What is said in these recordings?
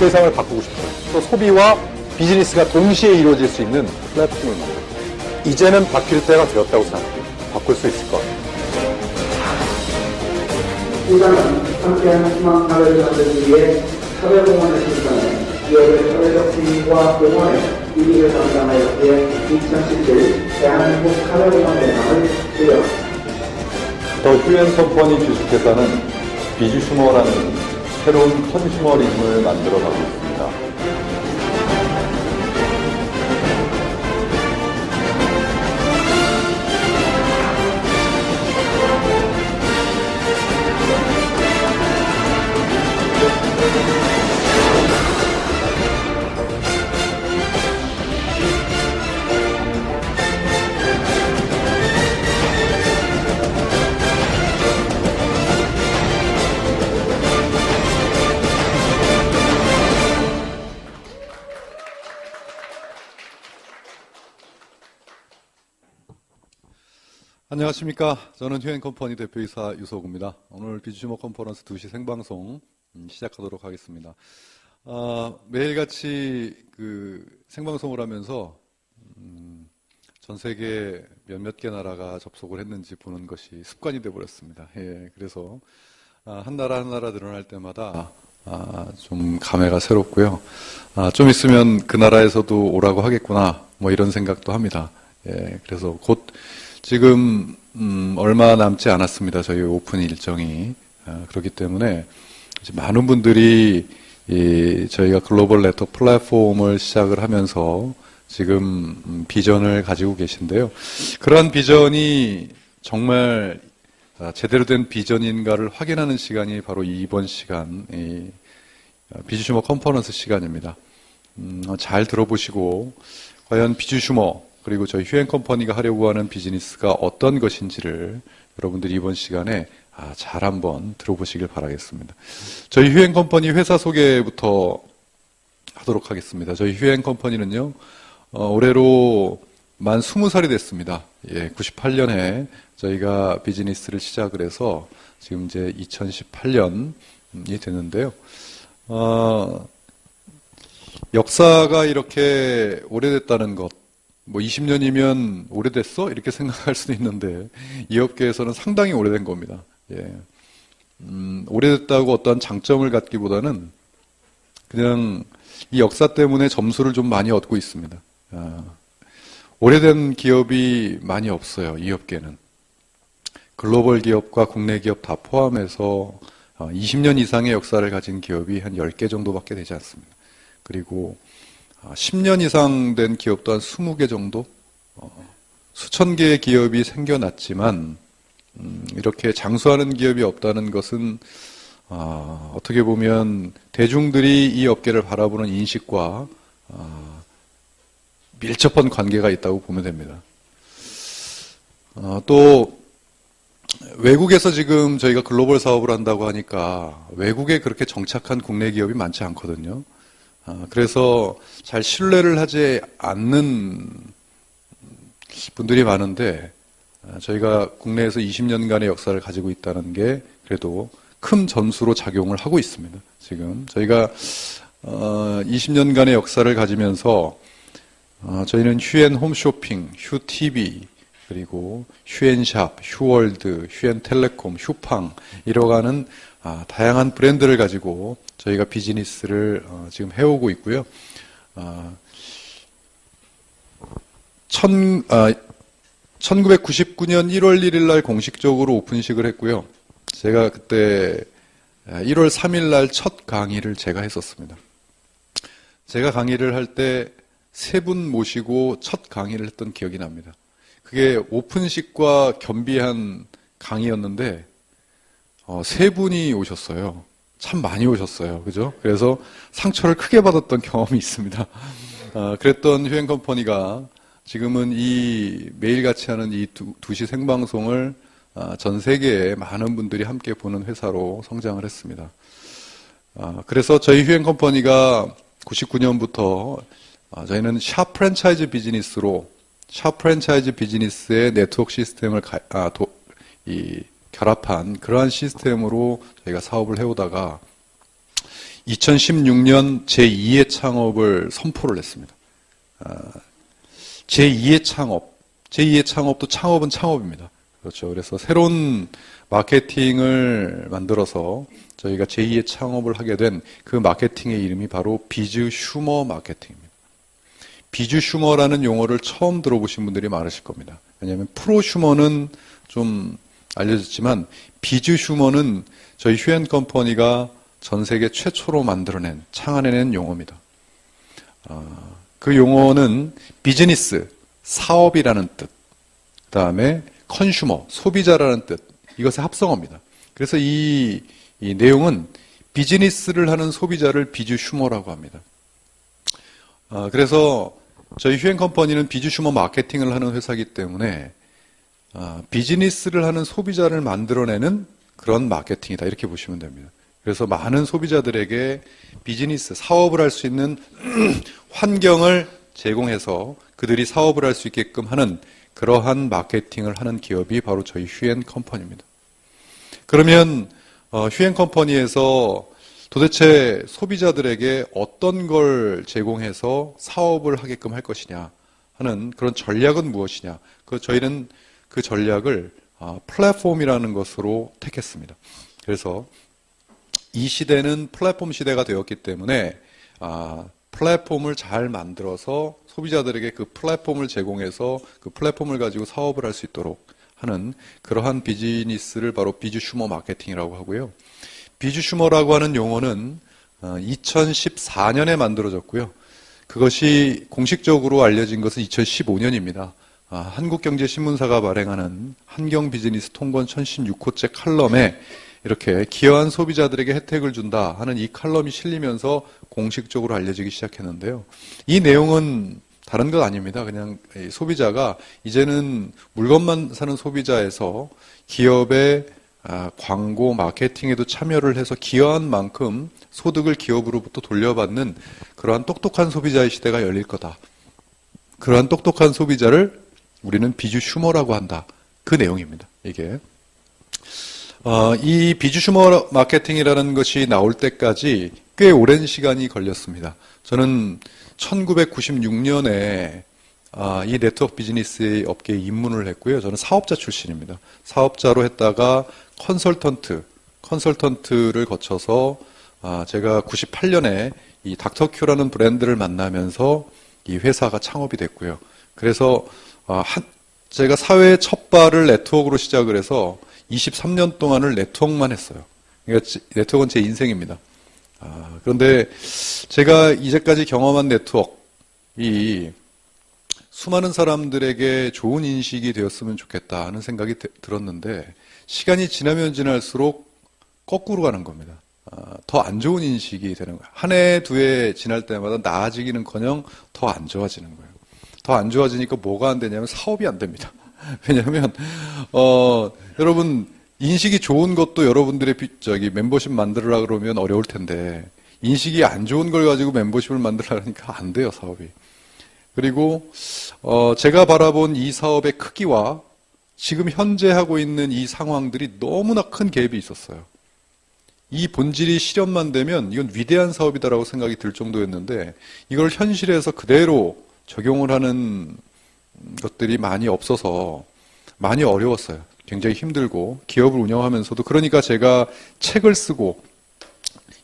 세상을 바꾸고 싶어요. 또 소비와 비즈니스가 동시에 이루어질 수 있는 플랫폼을 만들어요. 이제는 바뀔 때가 되었다고 생각해요. 바꿀 수 있을 것 같아요. 시장은 함께하는 희망 사회를 만들기 위해 사회공헌을 실천해 기업의 사회적 책임과 공헌에 이익을 담당하였기에 2017 대한민국 사회공헌 대상을 수여합니다. 더 휴엔 컴퍼니 주식회사는 비주슈머라는 새로운 컨슈머리즘을 만들어가고 있습니다. 안녕하십니까. 저는 휴엔컴퍼니 대표이사 유석우입니다. 오늘 비주슈머 컨퍼런스 2시 생방송 시작하도록 하겠습니다. 매일같이 생방송을 하면서 전 세계 몇몇 개 나라가 접속을 했는지 보는 것이 습관이 되어버렸습니다. 예, 그래서 한 나라 한 나라 늘어날 때마다 좀 감회가 새롭고요. 좀 있으면 그 나라에서도 오라고 하겠구나 뭐 이런 생각도 합니다. 예, 그래서 곧 지금 얼마 남지 않았습니다. 저희 오픈 일정이. 그렇기 때문에 이제 많은 분들이 저희가 글로벌 네트워크 플랫폼을 시작을 하면서 지금 비전을 가지고 계신데요. 그러한 비전이 정말 제대로 된 비전인가를 확인하는 시간이 바로 이번 시간, 비주슈머 컨퍼런스 시간입니다. 잘 들어보시고 과연 비주슈머 그리고 저희 휴엔컴퍼니가 하려고 하는 비즈니스가 어떤 것인지를 여러분들이 이번 시간에 잘 한번 들어보시길 바라겠습니다. 저희 휴엔컴퍼니 회사 소개부터 하도록 하겠습니다. 저희 휴엔컴퍼니는요, 올해로 만 20살이 됐습니다. 예, 98년에 저희가 비즈니스를 시작을 해서 지금 이제 2018년이 됐는데요. 역사가 이렇게 오래됐다는 것, 뭐 20년이면 오래됐어? 이렇게 생각할 수도 있는데 이 업계에서는 상당히 오래된 겁니다. 예. 오래됐다고 어떠한 장점을 갖기보다는 그냥 이 역사 때문에 점수를 좀 많이 얻고 있습니다. 오래된 기업이 많이 없어요. 이 업계는. 글로벌 기업과 국내 기업 다 포함해서 20년 이상의 역사를 가진 기업이 한 10개 정도밖에 되지 않습니다. 그리고 10년 이상 된 기업도 한 20개 정도? 수천 개의 기업이 생겨났지만 이렇게 장수하는 기업이 없다는 것은 어떻게 보면 대중들이 이 업계를 바라보는 인식과 밀접한 관계가 있다고 보면 됩니다. 또 외국에서 지금 저희가 글로벌 사업을 한다고 하니까 외국에 그렇게 정착한 국내 기업이 많지 않거든요. 그래서 잘 신뢰를 하지 않는 분들이 많은데 저희가 국내에서 20년간의 역사를 가지고 있다는 게 그래도 큰 점수로 작용을 하고 있습니다. 지금 저희가 20년간의 역사를 가지면서 저희는 휴엔 홈쇼핑, 휴TV, 그리고 휴엔샵, 휴월드, 휴엔텔레콤, 휴팡 이러가는 다양한 브랜드를 가지고 저희가 비즈니스를 지금 해오고 있고요. 1999년 1월 1일 날 공식적으로 오픈식을 했고요. 제가 그때 1월 3일 날 첫 강의를 제가 했었습니다. 제가 강의를 할 때 3분 모시고 첫 강의를 했던 기억이 납니다. 그게 오픈식과 겸비한 강의였는데 3분이 오셨어요. 참 많이 오셨어요. 그죠? 그래서 상처를 크게 받았던 경험이 있습니다. 그랬던 휴엔컴퍼니가 지금은 이 매일같이 하는 이 2시 생방송을 전 세계에 많은 분들이 함께 보는 회사로 성장을 했습니다. 그래서 저희 휴엔컴퍼니가 99년부터 저희는 샵 프랜차이즈 비즈니스로 샵 프랜차이즈 비즈니스의 네트워크 시스템을 결합한 그러한 시스템으로 저희가 사업을 해오다가 2016년 제2의 창업을 선포를 했습니다. 제2의 창업. 제2의 창업도 창업은 창업입니다. 그렇죠. 그래서 새로운 마케팅을 만들어서 저희가 제2의 창업을 하게 된 그 마케팅의 이름이 바로 비즈 슈머 마케팅입니다. 비즈 슈머라는 용어를 처음 들어보신 분들이 많으실 겁니다. 왜냐하면 프로 슈머는 좀 알려졌지만 비즈 슈머는 저희 휴앤컴퍼니가 전 세계 최초로 만들어낸, 창안해낸 용어입니다. 그 용어는 비즈니스, 사업이라는 뜻, 그 다음에 컨슈머, 소비자라는 뜻, 이것의 합성어입니다. 그래서 이 내용은 비즈니스를 하는 소비자를 비즈 슈머라고 합니다. 그래서 저희 휴앤컴퍼니는 비즈 슈머 마케팅을 하는 회사이기 때문에 비즈니스를 하는 소비자를 만들어내는 그런 마케팅이다, 이렇게 보시면 됩니다. 그래서 많은 소비자들에게 비즈니스, 사업을 할 수 있는 환경을 제공해서 그들이 사업을 할 수 있게끔 하는 그러한 마케팅을 하는 기업이 바로 저희 휴앤컴퍼니입니다. 그러면 휴앤컴퍼니에서 도대체 소비자들에게 어떤 걸 제공해서 사업을 하게끔 할 것이냐 하는 그런 전략은 무엇이냐. 저희는 그 전략을 플랫폼이라는 것으로 택했습니다. 그래서 이 시대는 플랫폼 시대가 되었기 때문에 플랫폼을 잘 만들어서 소비자들에게 그 플랫폼을 제공해서 그 플랫폼을 가지고 사업을 할 수 있도록 하는 그러한 비즈니스를 바로 비즈 슈머 마케팅이라고 하고요. 비즈 슈머라고 하는 용어는 2014년에 만들어졌고요. 그것이 공식적으로 알려진 것은 2015년입니다. 한국경제신문사가 발행하는 한경비즈니스 통권 1016호째 칼럼에 이렇게 기여한 소비자들에게 혜택을 준다 하는 이 칼럼이 실리면서 공식적으로 알려지기 시작했는데요. 이 내용은 다른 것 아닙니다. 그냥 소비자가 이제는 물건만 사는 소비자에서 기업의 광고, 마케팅에도 참여를 해서 기여한 만큼 소득을 기업으로부터 돌려받는 그러한 똑똑한 소비자의 시대가 열릴 거다. 그러한 똑똑한 소비자를 우리는 비즈 슈머라고 한다. 그 내용입니다. 이게. 이 비즈 슈머 마케팅이라는 것이 나올 때까지 꽤 오랜 시간이 걸렸습니다. 저는 1996년에 이 네트워크 비즈니스 업계에 입문을 했고요. 저는 사업자 출신입니다. 사업자로 했다가 컨설턴트를 거쳐서 제가 98년에 이 닥터큐라는 브랜드를 만나면서 이 회사가 창업이 됐고요. 그래서 제가 사회의 첫 발을 네트워크로 시작을 해서 23년 동안을 네트워크만 했어요. 그러니까 네트워크는 제 인생입니다. 그런데 제가 이제까지 경험한 네트워크이 수많은 사람들에게 좋은 인식이 되었으면 좋겠다 하는 생각이 들었는데 시간이 지나면 지날수록 거꾸로 가는 겁니다. 더 안 좋은 인식이 되는 거예요. 한 해, 두 해 지날 때마다 나아지기는커녕 더 안 좋아지는 거예요. 더 안 좋아지니까 뭐가 안 되냐면 사업이 안 됩니다. 왜냐하면 여러분 인식이 좋은 것도 여러분들의 멤버십 만들으라 그러면 어려울 텐데 인식이 안 좋은 걸 가지고 멤버십을 만들으라 그러니까 안 돼요, 사업이. 그리고 제가 바라본 이 사업의 크기와 지금 현재 하고 있는 이 상황들이 너무나 큰 갭이 있었어요. 이 본질이 실현만 되면 이건 위대한 사업이다라고 생각이 들 정도였는데 이걸 현실에서 그대로 적용을 하는 것들이 많이 없어서 많이 어려웠어요. 굉장히 힘들고 기업을 운영하면서도. 그러니까 제가 책을 쓰고,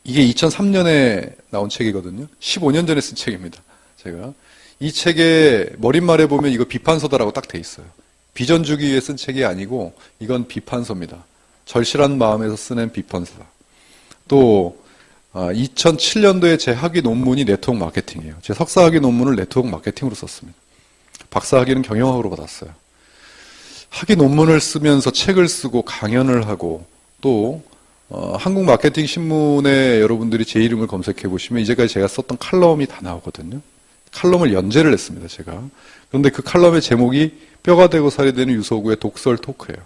이게 2003년에 나온 책이거든요. 15년 전에 쓴 책입니다. 제가 이 책의 머릿말에 보면 이거 비판서다라고 딱 돼 있어요. 비전 주기 위해 쓴 책이 아니고 이건 비판서입니다. 절실한 마음에서 쓰는 비판서다. 또 2007년도에 제 학위 논문이 네트워크 마케팅이에요. 제 석사 학위 논문을 네트워크 마케팅으로 썼습니다. 박사 학위는 경영학으로 받았어요. 학위 논문을 쓰면서 책을 쓰고 강연을 하고 또 한국 마케팅 신문에 여러분들이 제 이름을 검색해 보시면 이제까지 제가 썼던 칼럼이 다 나오거든요. 칼럼을 연재를 했습니다, 제가. 그런데 그 칼럼의 제목이 뼈가 되고 살이 되는 유서구의 독설 토크예요.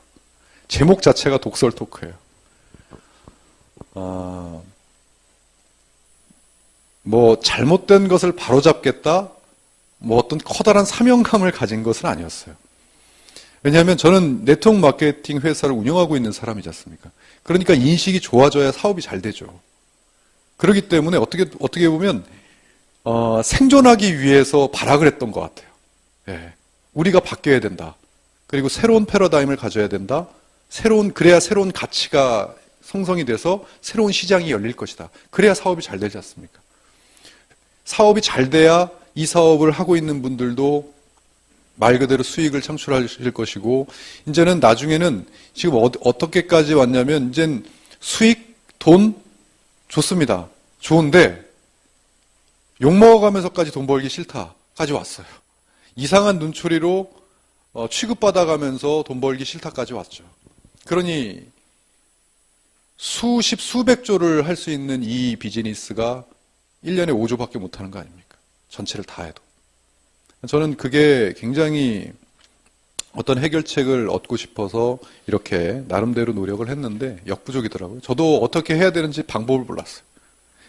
제목 자체가 독설 토크예요. 뭐 잘못된 것을 바로잡겠다, 뭐 어떤 커다란 사명감을 가진 것은 아니었어요. 왜냐하면 저는 네트워크 마케팅 회사를 운영하고 있는 사람이지 않습니까? 그러니까 인식이 좋아져야 사업이 잘 되죠. 그렇기 때문에 어떻게 보면 생존하기 위해서 발악을 했던 것 같아요. 예. 우리가 바뀌어야 된다. 그리고 새로운 패러다임을 가져야 된다. 그래야 새로운 가치가 형성이 돼서 새로운 시장이 열릴 것이다. 그래야 사업이 잘 되지 않습니까? 사업이 잘 돼야 이 사업을 하고 있는 분들도 말 그대로 수익을 창출하실 것이고, 이제는 나중에는 지금 어떻게까지 왔냐면, 이젠 수익, 돈, 좋습니다. 좋은데, 욕먹어가면서까지 돈 벌기 싫다까지 왔어요. 이상한 눈초리로 취급받아가면서 돈 벌기 싫다까지 왔죠. 그러니, 수백조를 할 수 있는 이 비즈니스가 1년에 5조밖에 못하는 거 아닙니까? 전체를 다 해도. 저는 그게 굉장히 어떤 해결책을 얻고 싶어서 이렇게 나름대로 노력을 했는데 역부족이더라고요. 저도 어떻게 해야 되는지 방법을 몰랐어요.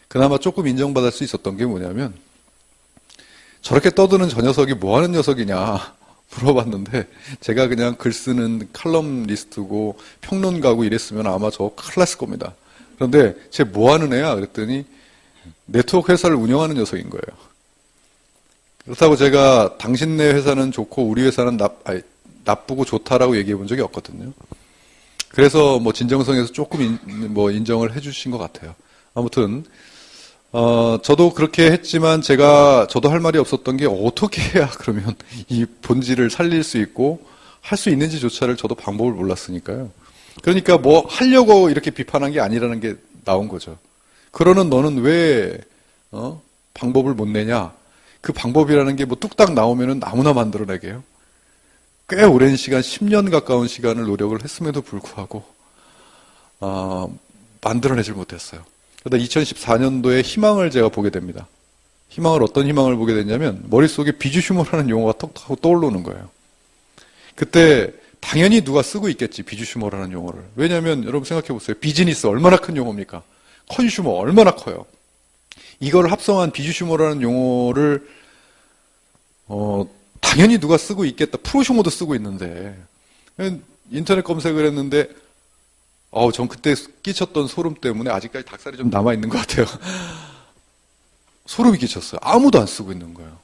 그나마 조금 인정받을 수 있었던 게 뭐냐면, 저렇게 떠드는 저 녀석이 뭐 하는 녀석이냐 물어봤는데, 제가 그냥 글 쓰는 칼럼리스트고 평론가고 이랬으면 아마 저 큰일 났을 겁니다. 그런데 쟤 뭐 하는 애야? 그랬더니 네트워크 회사를 운영하는 녀석인 거예요. 그렇다고 제가 당신네 회사는 좋고 우리 회사는 나쁘고 좋다라고 얘기해 본 적이 없거든요. 그래서 뭐 진정성에서 조금 인정을 해주신 것 같아요. 아무튼 저도 그렇게 했지만 저도 할 말이 없었던 게, 어떻게 해야 그러면 이 본질을 살릴 수 있고 할 수 있는지조차를 저도 방법을 몰랐으니까요. 그러니까 뭐 하려고 이렇게 비판한 게 아니라는 게 나온 거죠. 그러는 너는 왜 방법을 못 내냐? 그 방법이라는 게 뭐 뚝딱 나오면은 아무나 만들어내게요. 꽤 오랜 시간, 10년 가까운 시간을 노력을 했음에도 불구하고 만들어내질 못했어요. 그러다 2014년도에 희망을 제가 보게 됩니다. 어떤 희망을 보게 됐냐면, 머릿속에 비주휴머라는 용어가 톡 하고 떠오르는 거예요. 그때 당연히 누가 쓰고 있겠지, 비주휴머라는 용어를. 왜냐하면 여러분 생각해 보세요. 비즈니스 얼마나 큰 용어입니까? 컨슈머 얼마나 커요. 이걸 합성한 비주휴머라는 용어를 당연히 누가 쓰고 있겠다. 프로슈머도 쓰고 있는데, 인터넷 검색을 했는데, 전 그때 끼쳤던 소름 때문에 아직까지 닭살이 좀 남아있는 것 같아요. 소름이 끼쳤어요. 아무도 안 쓰고 있는 거예요.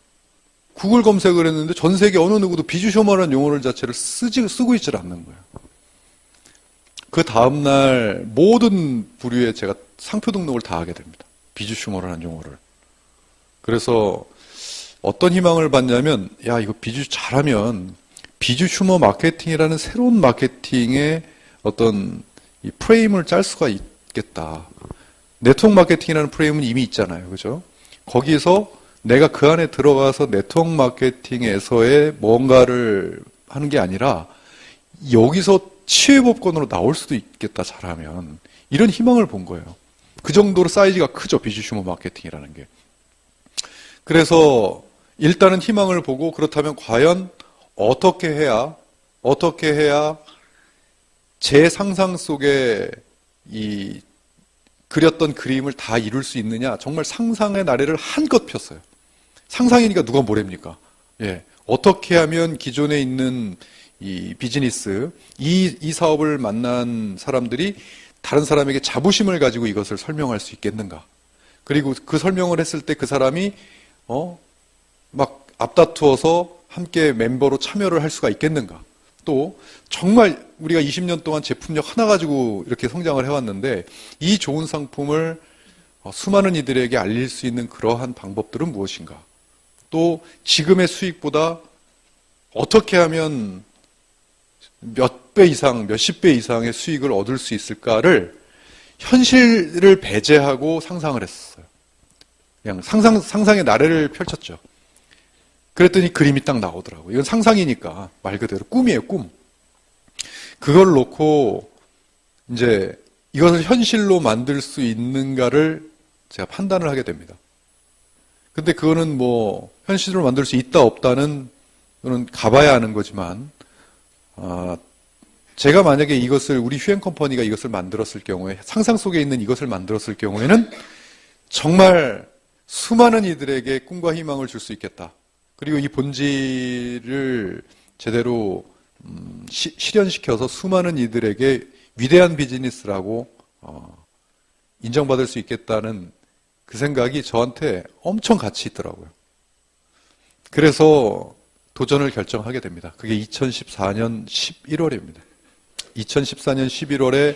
구글 검색을 했는데 전 세계 어느 누구도 비주휴머라는 용어를 자체를 쓰고 있질 않는 거예요. 그 다음날 모든 부류에 제가 상표 등록을 다 하게 됩니다. 비주휴머라는 용어를. 그래서 어떤 희망을 받냐면, 이거 잘하면 비주휴머 마케팅이라는 새로운 마케팅의 어떤 이 프레임을 짤 수가 있겠다. 네트워크 마케팅이라는 프레임은 이미 있잖아요. 그죠? 거기서 내가 그 안에 들어가서 네트워크 마케팅에서의 뭔가를 하는 게 아니라 여기서 치외법권으로 나올 수도 있겠다, 잘하면. 이런 희망을 본 거예요. 그 정도로 사이즈가 크죠, 비주휴머 마케팅이라는 게. 그래서 일단은 희망을 보고, 그렇다면 과연 어떻게 해야 제 상상 속에 이 그렸던 그림을 다 이룰 수 있느냐, 정말 상상의 나래를 한껏 폈어요. 상상이니까 누가 뭐랍니까? 예. 어떻게 하면 기존에 있는 이 비즈니스, 이 사업을 만난 사람들이 다른 사람에게 자부심을 가지고 이것을 설명할 수 있겠는가? 그리고 그 설명을 했을 때 그 사람이 막 앞다투어서 함께 멤버로 참여를 할 수가 있겠는가? 또 정말 우리가 20년 동안 제품력 하나 가지고 이렇게 성장을 해왔는데, 이 좋은 상품을 수많은 이들에게 알릴 수 있는 그러한 방법들은 무엇인가? 또 지금의 수익보다 어떻게 하면 몇 배 이상, 몇십 배 이상의 수익을 얻을 수 있을까를 현실을 배제하고 상상을 했어요. 그냥 상상의 나래를 펼쳤죠. 그랬더니 그림이 딱 나오더라고요. 이건 상상이니까 말 그대로 꿈이에요, 꿈. 그걸 놓고 이제 이것을 현실로 만들 수 있는가를 제가 판단을 하게 됩니다. 근데 그거는 뭐 현실로 만들 수 있다 없다는 그는 가봐야 하는 거지만, 제가 만약에 우리 휴앤컴퍼니가 이것을 만들었을 경우에, 상상 속에 있는 이것을 만들었을 경우에는 정말 수많은 이들에게 꿈과 희망을 줄 수 있겠다. 그리고 이 본질을 제대로 실현시켜서 수많은 이들에게 위대한 비즈니스라고 인정받을 수 있겠다는 그 생각이 저한테 엄청 같이 있더라고요. 그래서 도전을 결정하게 됩니다. 그게 2014년 11월입니다. 2014년 11월에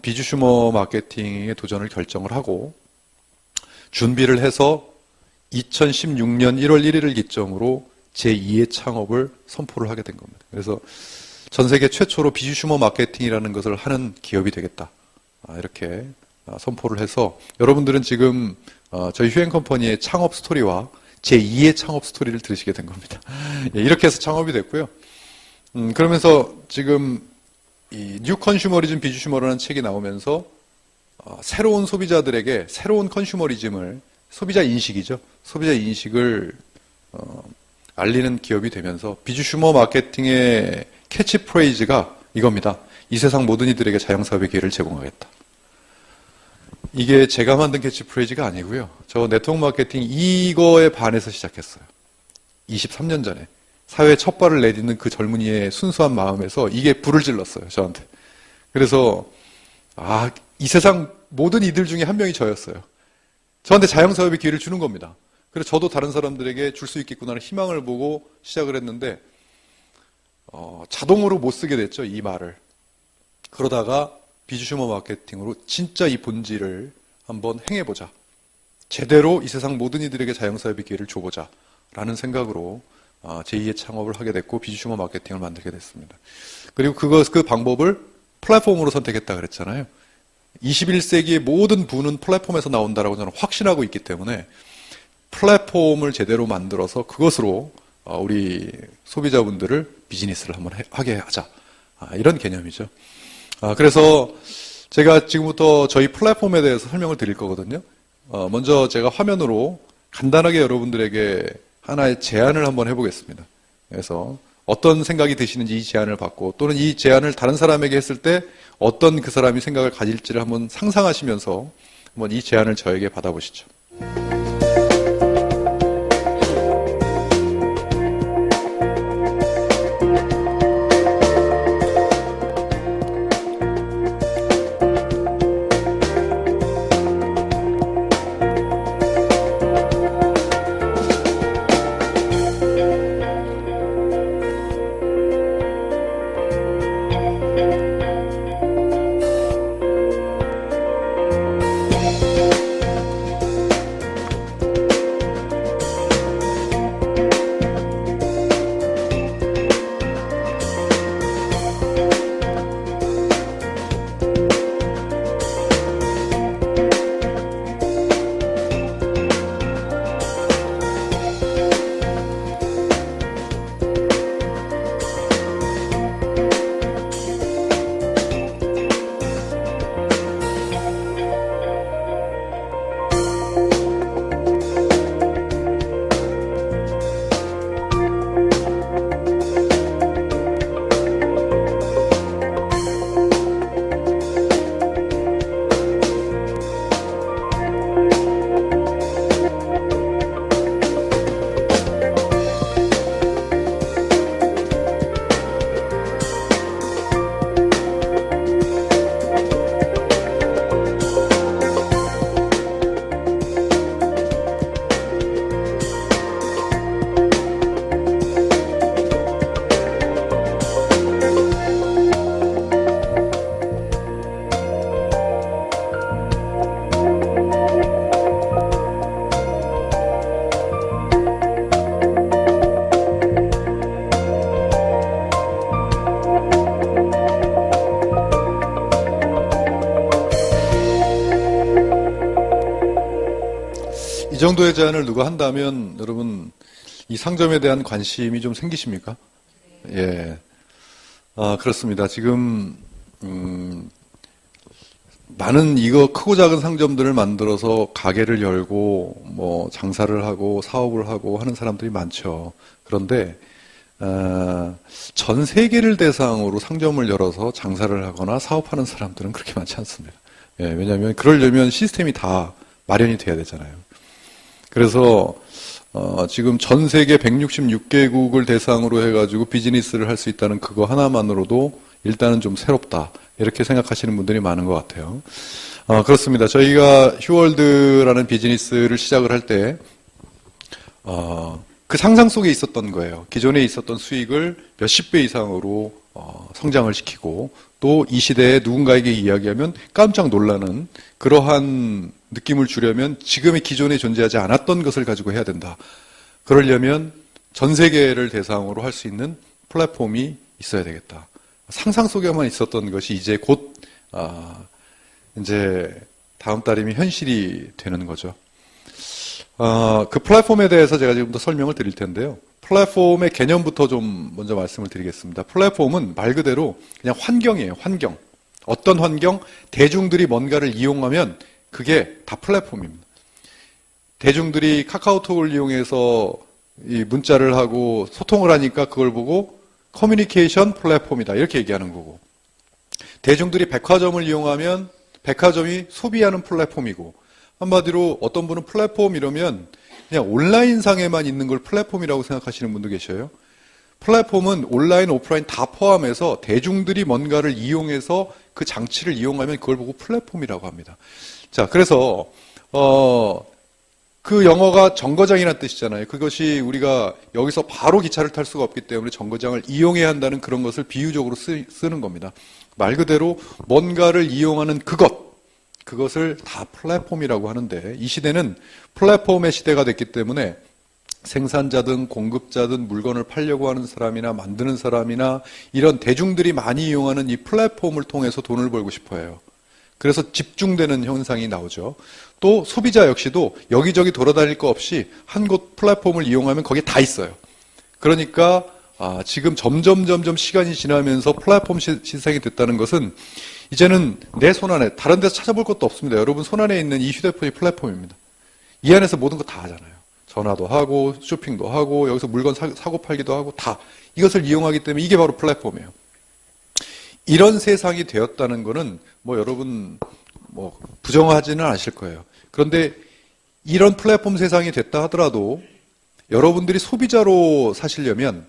비주 슈머 마케팅에 도전을 결정을 하고 준비를 해서 2016년 1월 1일을 기점으로 제2의 창업을 선포를 하게 된 겁니다. 그래서 전 세계 최초로 비주 슈머 마케팅이라는 것을 하는 기업이 되겠다. 이렇게 선포를 해서 여러분들은 지금 저희 휴행 컴퍼니의 창업 스토리와 제2의 창업 스토리를 들으시게 된 겁니다. 이렇게 해서 창업이 됐고요. 그러면서 지금 이 뉴 컨슈머리즘 비주 슈머라는 책이 나오면서 새로운 소비자들에게 새로운 컨슈머리즘을 소비자 인식이죠. 소비자 인식을 알리는 기업이 되면서 비주 슈머 마케팅의 캐치프레이즈가 이겁니다. 이 세상 모든 이들에게 자영사업의 기회를 제공하겠다. 이게 제가 만든 캐치프레이즈가 아니고요. 저 네트워크 마케팅 이거에 반해서 시작했어요. 23년 전에. 사회에 첫 발을 내딛는 그 젊은이의 순수한 마음에서 이게 불을 질렀어요, 저한테. 그래서, 이 세상 모든 이들 중에 한 명이 저였어요. 저한테 자영사업의 기회를 주는 겁니다. 그래서 저도 다른 사람들에게 줄 수 있겠구나는 희망을 보고 시작을 했는데, 자동으로 못 쓰게 됐죠, 이 말을. 그러다가 비주 슈머 마케팅으로 진짜 이 본질을 한번 행해보자. 제대로 이 세상 모든 이들에게 자영사업의 기회를 줘보자. 라는 생각으로 제2의 창업을 하게 됐고 비주 슈머 마케팅을 만들게 됐습니다. 그리고 그 방법을 플랫폼으로 선택했다 그랬잖아요. 21세기의 모든 부는 플랫폼에서 나온다라고 저는 확신하고 있기 때문에 플랫폼을 제대로 만들어서 그것으로 우리 소비자분들을 비즈니스를 한번 하게 하자. 이런 개념이죠. 그래서 제가 지금부터 저희 플랫폼에 대해서 설명을 드릴 거거든요. 먼저 제가 화면으로 간단하게 여러분들에게 하나의 제안을 한번 해보겠습니다. 그래서 어떤 생각이 드시는지 이 제안을 받고 또는 이 제안을 다른 사람에게 했을 때 어떤 그 사람이 생각을 가질지를 한번 상상하시면서 한번 이 제안을 저에게 받아보시죠. 이 정도의 제안을 누가 한다면 여러분 이 상점에 대한 관심이 좀 생기십니까? 예. 그렇습니다. 지금 많은 이거 크고 작은 상점들을 만들어서 가게를 열고 뭐 장사를 하고 사업을 하고 하는 사람들이 많죠. 그런데 전 세계를 대상으로 상점을 열어서 장사를 하거나 사업하는 사람들은 그렇게 많지 않습니다. 예, 왜냐하면 그러려면 시스템이 다 마련이 돼야 되잖아요. 그래서 지금 전 세계 166개국을 대상으로 해가지고 비즈니스를 할 수 있다는 그거 하나만으로도 일단은 좀 새롭다 이렇게 생각하시는 분들이 많은 것 같아요. 그렇습니다. 저희가 휴월드라는 비즈니스를 시작을 할 때, 그 상상 속에 있었던 거예요. 기존에 있었던 수익을 몇십 배 이상으로 성장을 시키고, 또 이 시대에 누군가에게 이야기하면 깜짝 놀라는 그러한 느낌을 주려면 지금의 기존에 존재하지 않았던 것을 가지고 해야 된다. 그러려면 전 세계를 대상으로 할 수 있는 플랫폼이 있어야 되겠다. 상상 속에만 있었던 것이 이제 곧 이제 다음 달이면 현실이 되는 거죠. 그 플랫폼에 대해서 제가 지금부터 설명을 드릴 텐데요. 플랫폼의 개념부터 좀 먼저 말씀을 드리겠습니다. 플랫폼은 말 그대로 그냥 환경이에요. 환경. 어떤 환경? 대중들이 뭔가를 이용하면 그게 다 플랫폼입니다. 대중들이 카카오톡을 이용해서 이 문자를 하고 소통을 하니까 그걸 보고 커뮤니케이션 플랫폼이다 이렇게 얘기하는 거고, 대중들이 백화점을 이용하면 백화점이 소비하는 플랫폼이고, 한마디로 어떤 분은 플랫폼 이러면 그냥 온라인상에만 있는 걸 플랫폼이라고 생각하시는 분도 계셔요. 플랫폼은 온라인, 오프라인 다 포함해서 대중들이 뭔가를 이용해서 그 장치를 이용하면 그걸 보고 플랫폼이라고 합니다. 자, 그래서 그 영어가 정거장이라는 뜻이잖아요. 그것이 우리가 여기서 바로 기차를 탈 수가 없기 때문에 정거장을 이용해야 한다는 그런 것을 비유적으로 쓰는 겁니다. 말 그대로 뭔가를 이용하는 그것을 다 플랫폼이라고 하는데, 이 시대는 플랫폼의 시대가 됐기 때문에 생산자든 공급자든 물건을 팔려고 하는 사람이나 만드는 사람이나 이런 대중들이 많이 이용하는 이 플랫폼을 통해서 돈을 벌고 싶어 해요. 그래서 집중되는 현상이 나오죠. 또 소비자 역시도 여기저기 돌아다닐 거 없이 한 곳 플랫폼을 이용하면 거기에 다 있어요. 그러니까 지금 점점 시간이 지나면서 플랫폼 시장이 됐다는 것은 이제는 내 손안에 다른 데서 찾아볼 것도 없습니다. 여러분 손안에 있는 이 휴대폰이 플랫폼입니다. 이 안에서 모든 거 다 하잖아요. 전화도 하고 쇼핑도 하고 여기서 물건 사고 팔기도 하고 다 이것을 이용하기 때문에 이게 바로 플랫폼이에요. 이런 세상이 되었다는 거는 여러분 부정하지는 않으실 거예요. 그런데 이런 플랫폼 세상이 됐다 하더라도 여러분들이 소비자로 사시려면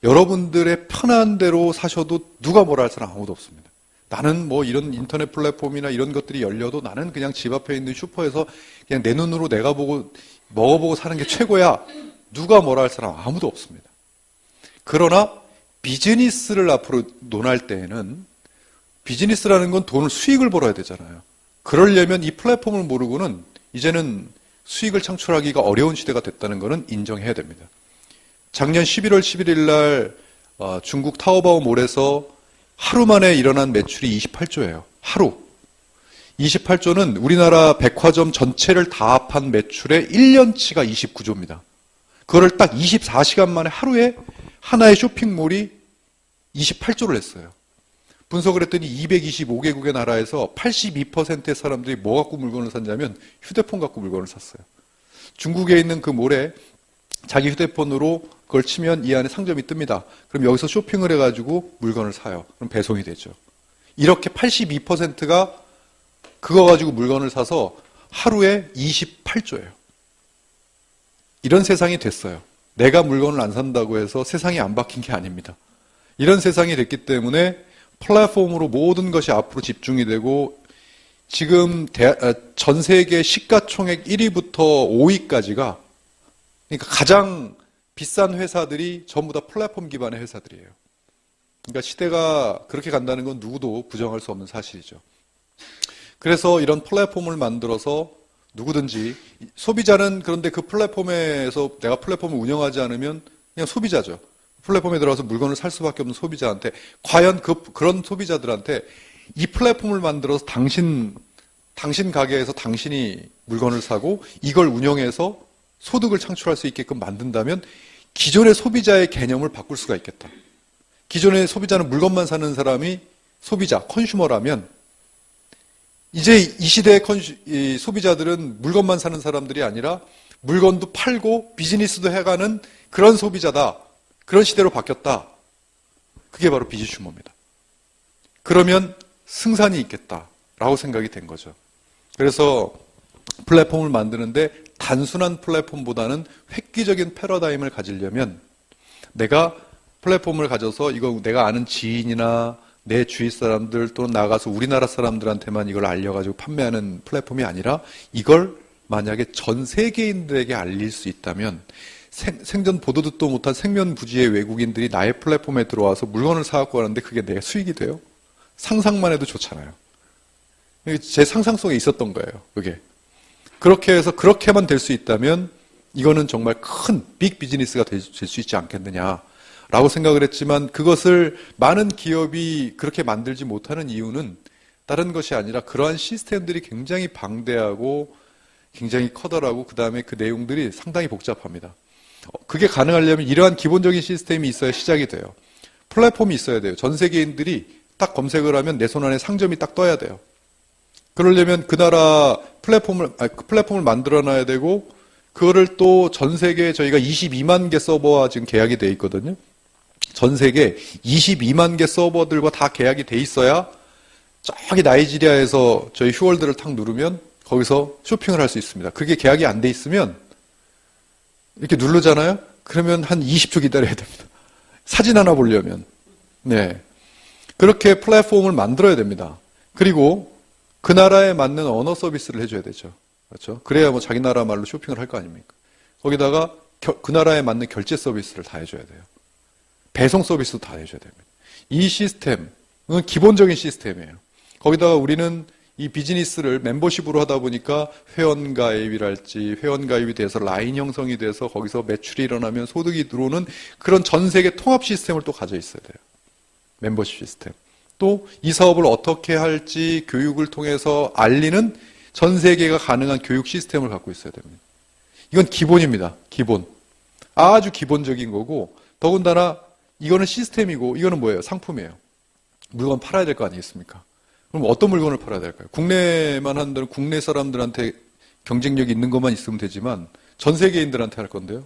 여러분들의 편한 대로 사셔도 누가 뭐라 할 사람 아무도 없습니다. 나는 이런 인터넷 플랫폼이나 이런 것들이 열려도 나는 그냥 집 앞에 있는 슈퍼에서 그냥 내 눈으로 내가 보고 먹어보고 사는 게 최고야. 누가 뭐라 할 사람 아무도 없습니다. 그러나 비즈니스를 앞으로 논할 때에는 비즈니스라는 건 돈을 수익을 벌어야 되잖아요. 그러려면 이 플랫폼을 모르고는 이제는 수익을 창출하기가 어려운 시대가 됐다는 것은 인정해야 됩니다. 작년 11월 11일 날 중국 타오바오몰에서 하루 만에 일어난 매출이 28조예요. 하루. 28조는 우리나라 백화점 전체를 다 합한 매출의 1년치가 29조입니다. 그거를 딱 24시간 만에 하루에 하나의 쇼핑몰이 28조를 했어요. 분석을 했더니 225개국의 나라에서 82%의 사람들이 뭐 갖고 물건을 샀냐면 휴대폰 갖고 물건을 샀어요. 중국에 있는 그 몰에 자기 휴대폰으로 그걸 치면 이 안에 상점이 뜹니다. 그럼 여기서 쇼핑을 해가지고 물건을 사요. 그럼 배송이 되죠. 이렇게 82%가 그거 가지고 물건을 사서 하루에 28조예요. 이런 세상이 됐어요. 내가 물건을 안 산다고 해서 세상이 안 바뀐 게 아닙니다. 이런 세상이 됐기 때문에 플랫폼으로 모든 것이 앞으로 집중이 되고 지금 전 세계 시가총액 1위부터 5위까지가 그러니까 가장 비싼 회사들이 전부 다 플랫폼 기반의 회사들이에요. 그러니까 시대가 그렇게 간다는 건 누구도 부정할 수 없는 사실이죠. 그래서 이런 플랫폼을 만들어서 누구든지 소비자는 그런데 그 플랫폼에서 내가 플랫폼을 운영하지 않으면 그냥 소비자죠. 플랫폼에 들어가서 물건을 살 수밖에 없는 소비자한테 과연 그런 소비자들한테 이 플랫폼을 만들어서 당신 가게에서 당신이 물건을 사고 이걸 운영해서 소득을 창출할 수 있게끔 만든다면 기존의 소비자의 개념을 바꿀 수가 있겠다. 기존의 소비자는 물건만 사는 사람이 소비자, 컨슈머라면 이제 이 시대의 소비자들은 물건만 사는 사람들이 아니라 물건도 팔고 비즈니스도 해가는 그런 소비자다. 그런 시대로 바뀌었다. 그게 바로 비즈슈머입니다. 그러면 승산이 있겠다라고 생각이 된 거죠. 그래서 플랫폼을 만드는데 단순한 플랫폼보다는 획기적인 패러다임을 가지려면 내가 플랫폼을 가져서 이거 내가 아는 지인이나 내 주위 사람들 또는 나가서 우리나라 사람들한테만 이걸 알려가지고 판매하는 플랫폼이 아니라 이걸 만약에 전 세계인들에게 알릴 수 있다면 생전 보도 듣도 못한 생면부지의 외국인들이 나의 플랫폼에 들어와서 물건을 사갖고 가는데 그게 내 수익이 돼요? 상상만 해도 좋잖아요. 제 상상 속에 있었던 거예요, 그게. 그렇게 해서 그렇게만 될 수 있다면 이거는 정말 큰 빅 비즈니스가 될 수 있지 않겠느냐라고 생각을 했지만 그것을 많은 기업이 그렇게 만들지 못하는 이유는 다른 것이 아니라 그러한 시스템들이 굉장히 방대하고 굉장히 커다랗고 그 다음에 그 내용들이 상당히 복잡합니다. 그게 가능하려면 이러한 기본적인 시스템이 있어야 시작이 돼요. 플랫폼이 있어야 돼요. 전 세계인들이 딱 검색을 하면 내 손 안에 상점이 딱 떠야 돼요. 그러려면 그 나라 플랫폼을 만들어놔야 되고 그거를 또 전 세계에 저희가 22만 개 서버와 지금 계약이 돼 있거든요. 전 세계 22만 개 서버들과 다 계약이 돼 있어야 저기 나이지리아에서 저희 휴월드를 탁 누르면 거기서 쇼핑을 할 수 있습니다. 그게 계약이 안 돼 있으면 이렇게 누르잖아요? 그러면 한 20초 기다려야 됩니다. 사진 하나 보려면. 네. 그렇게 플랫폼을 만들어야 됩니다. 그리고 그 나라에 맞는 언어 서비스를 해줘야 되죠. 그렇죠? 그래야 뭐 자기 나라 말로 쇼핑을 할 거 아닙니까? 거기다가 그 나라에 맞는 결제 서비스를 다 해줘야 돼요. 배송 서비스도 다 해줘야 됩니다. 이 시스템은 기본적인 시스템이에요. 거기다가 우리는 이 비즈니스를 멤버십으로 하다 보니까 회원가입이랄지 회원가입이 돼서 라인 형성이 돼서 거기서 매출이 일어나면 소득이 들어오는 그런 전 세계 통합 시스템을 또 가져 있어야 돼요. 멤버십 시스템. 또 이 사업을 어떻게 할지 교육을 통해서 알리는 전 세계가 가능한 교육 시스템을 갖고 있어야 됩니다. 이건 기본입니다. 기본. 아주 기본적인 거고 더군다나 이거는 시스템이고 이거는 뭐예요? 상품이에요. 물건 팔아야 될 거 아니겠습니까? 그럼 어떤 물건을 팔아야 될까요? 국내만 한다면 국내 사람들한테 경쟁력이 있는 것만 있으면 되지만 전 세계인들한테 할 건데요.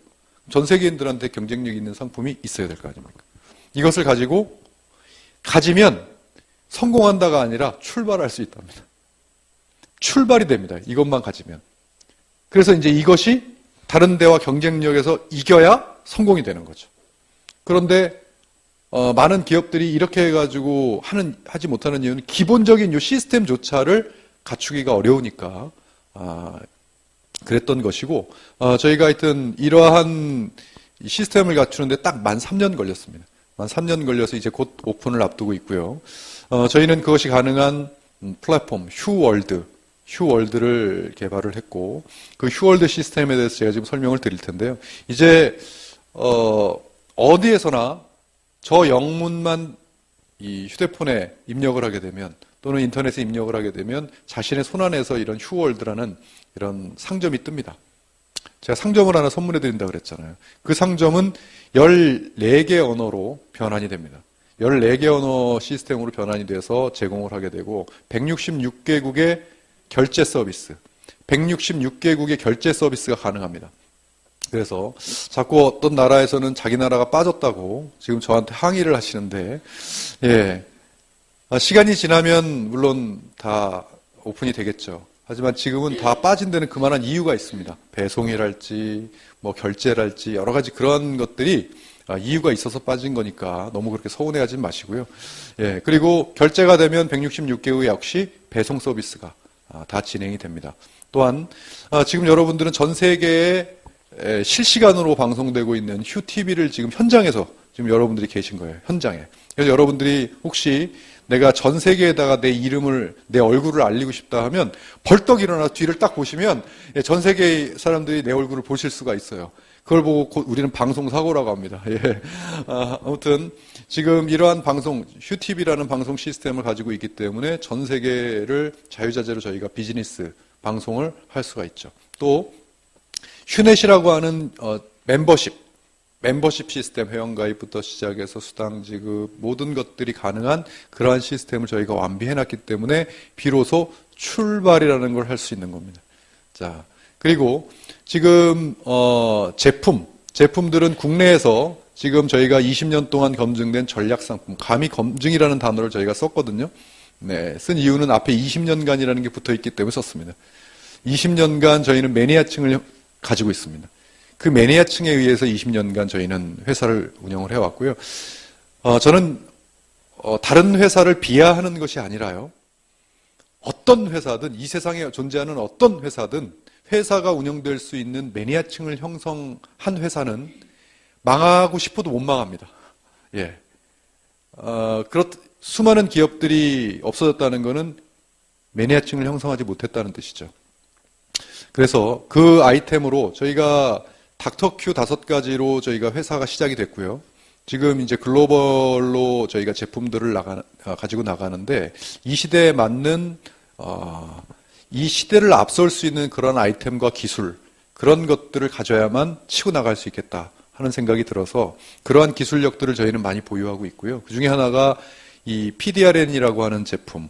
전 세계인들한테 경쟁력 있는 상품이 있어야 될 거 아닙니까? 이것을 가지면 성공한다가 아니라 출발할 수 있답니다. 출발이 됩니다. 이것만 가지면. 그래서 이제 이것이 다른 데와 경쟁력에서 이겨야 성공이 되는 거죠. 그런데 많은 기업들이 이렇게 해가지고 하지 못하는 이유는 기본적인 이 시스템조차를 갖추기가 어려우니까 그랬던 것이고 저희가 하여튼 이러한 시스템을 갖추는데 딱 만 3년 걸렸습니다. 만 3년 걸려서 이제 곧 오픈을 앞두고 있고요. 저희는 그것이 가능한 플랫폼 휴월드를 개발을 했고 그 휴월드 시스템에 대해서 제가 지금 설명을 드릴 텐데요. 이제 어디에서나 저 영문만 이 휴대폰에 입력을 하게 되면 또는 인터넷에 입력을 하게 되면 자신의 손안에서 이런 휴월드라는 이런 상점이 뜹니다. 제가 상점을 하나 선물해 드린다고 그랬잖아요. 그 상점은 14개 언어로 변환이 됩니다. 14개 언어 시스템으로 변환이 돼서 제공을 하게 되고 166개국의 결제 서비스, 166개국의 결제 서비스가 가능합니다. 그래서 자꾸 어떤 나라에서는 자기 나라가 빠졌다고 지금 저한테 항의를 하시는데 시간이 지나면 물론 다 오픈이 되겠죠. 하지만 지금은 다 빠진 데는 그만한 이유가 있습니다. 배송이랄지 뭐 결제랄지 여러 가지 그런 것들이 이유가 있어서 빠진 거니까 너무 그렇게 서운해하지 마시고요. 그리고 결제가 되면 166개국 역시 배송 서비스가 다 진행이 됩니다. 또한 지금 여러분들은 전 세계에 실시간으로 방송되고 있는 휴TV를 지금 현장에서 지금 여러분들이 계신 거예요. 현장에. 그래서 여러분들이 혹시 내가 전 세계에다가 내 얼굴을 알리고 싶다 하면 벌떡 일어나 뒤를 딱 보시면 전 세계 사람들이 내 얼굴을 보실 수가 있어요. 그걸 보고 우리는 방송사고라고 합니다. 아무튼 지금 이러한 휴TV라는 방송 시스템을 가지고 있기 때문에 전 세계를 자유자재로 저희가 비즈니스 방송을 할 수가 있죠. 또 휴넷이라고 하는 멤버십 시스템, 회원가입부터 시작해서 수당 지급 모든 것들이 가능한 그러한 시스템을 저희가 완비해놨기 때문에 비로소 출발이라는 걸 할 수 있는 겁니다. 자, 그리고 지금 제품들은 국내에서 지금 저희가 20년 동안 검증된 전략상품, 감히 검증이라는 단어를 저희가 썼거든요. 쓴 이유는 앞에 20년간이라는 게 붙어있기 때문에 썼습니다. 20년간 저희는 매니아층을 가지고 있습니다. 그 매니아층에 의해서 20년간 저희는 회사를 운영을 해왔고요. 저는 다른 회사를 비하하는 것이 아니라요. 어떤 회사든 이 세상에 존재하는 어떤 회사든 회사가 운영될 수 있는 매니아층을 형성한 회사는 망하고 싶어도 못 망합니다. 예. 수많은 기업들이 없어졌다는 것은 매니아층을 형성하지 못했다는 뜻이죠. 그래서 그 아이템으로 저희가 닥터큐 5가지로 저희가 회사가 시작이 됐고요. 지금 이제 글로벌로 저희가 제품들을 가지고 나가는데 이 시대에 맞는 이 시대를 앞설 수 있는 그런 아이템과 기술 그런 것들을 가져야만 치고 나갈 수 있겠다 하는 생각이 들어서 그러한 기술력들을 저희는 많이 보유하고 있고요. 그 중에 하나가 이 PDRN이라고 하는 제품,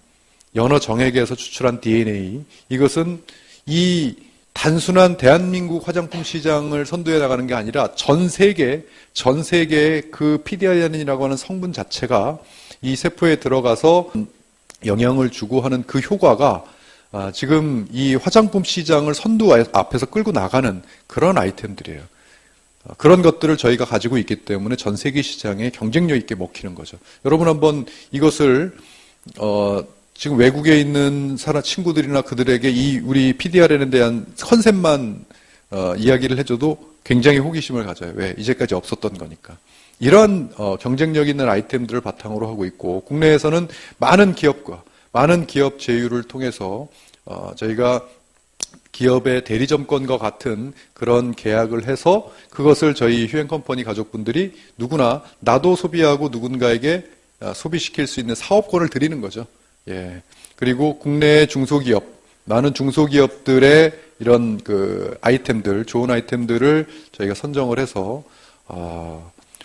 연어 정액에서 추출한 DNA, 이것은 이 단순한 대한민국 화장품 시장을 선도해 나가는 게 아니라 전 세계의 그 PDRN이라고 하는 성분 자체가 이 세포에 들어가서 영향을 주고 하는 그 효과가 지금 이 화장품 시장을 선두 앞에서 끌고 나가는 그런 아이템들이에요. 그런 것들을 저희가 가지고 있기 때문에 전 세계 시장에 경쟁력 있게 먹히는 거죠. 여러분 한번 이것을 지금 외국에 있는 친구들이나 그들에게 이 우리 PDRN에 대한 컨셉만 이야기를 해줘도 굉장히 호기심을 가져요. 왜? 이제까지 없었던 거니까. 이러한 경쟁력 있는 아이템들을 바탕으로 하고 있고 국내에서는 많은 기업 제휴를 통해서 저희가 기업의 대리점권과 같은 그런 계약을 해서 그것을 저희 휴앤컴퍼니 가족분들이 누구나 나도 소비하고 누군가에게 소비시킬 수 있는 사업권을 드리는 거죠. 예. 그리고 국내의 중소기업, 많은 중소기업들의 이런 그 아이템들, 좋은 아이템들을 저희가 선정을 해서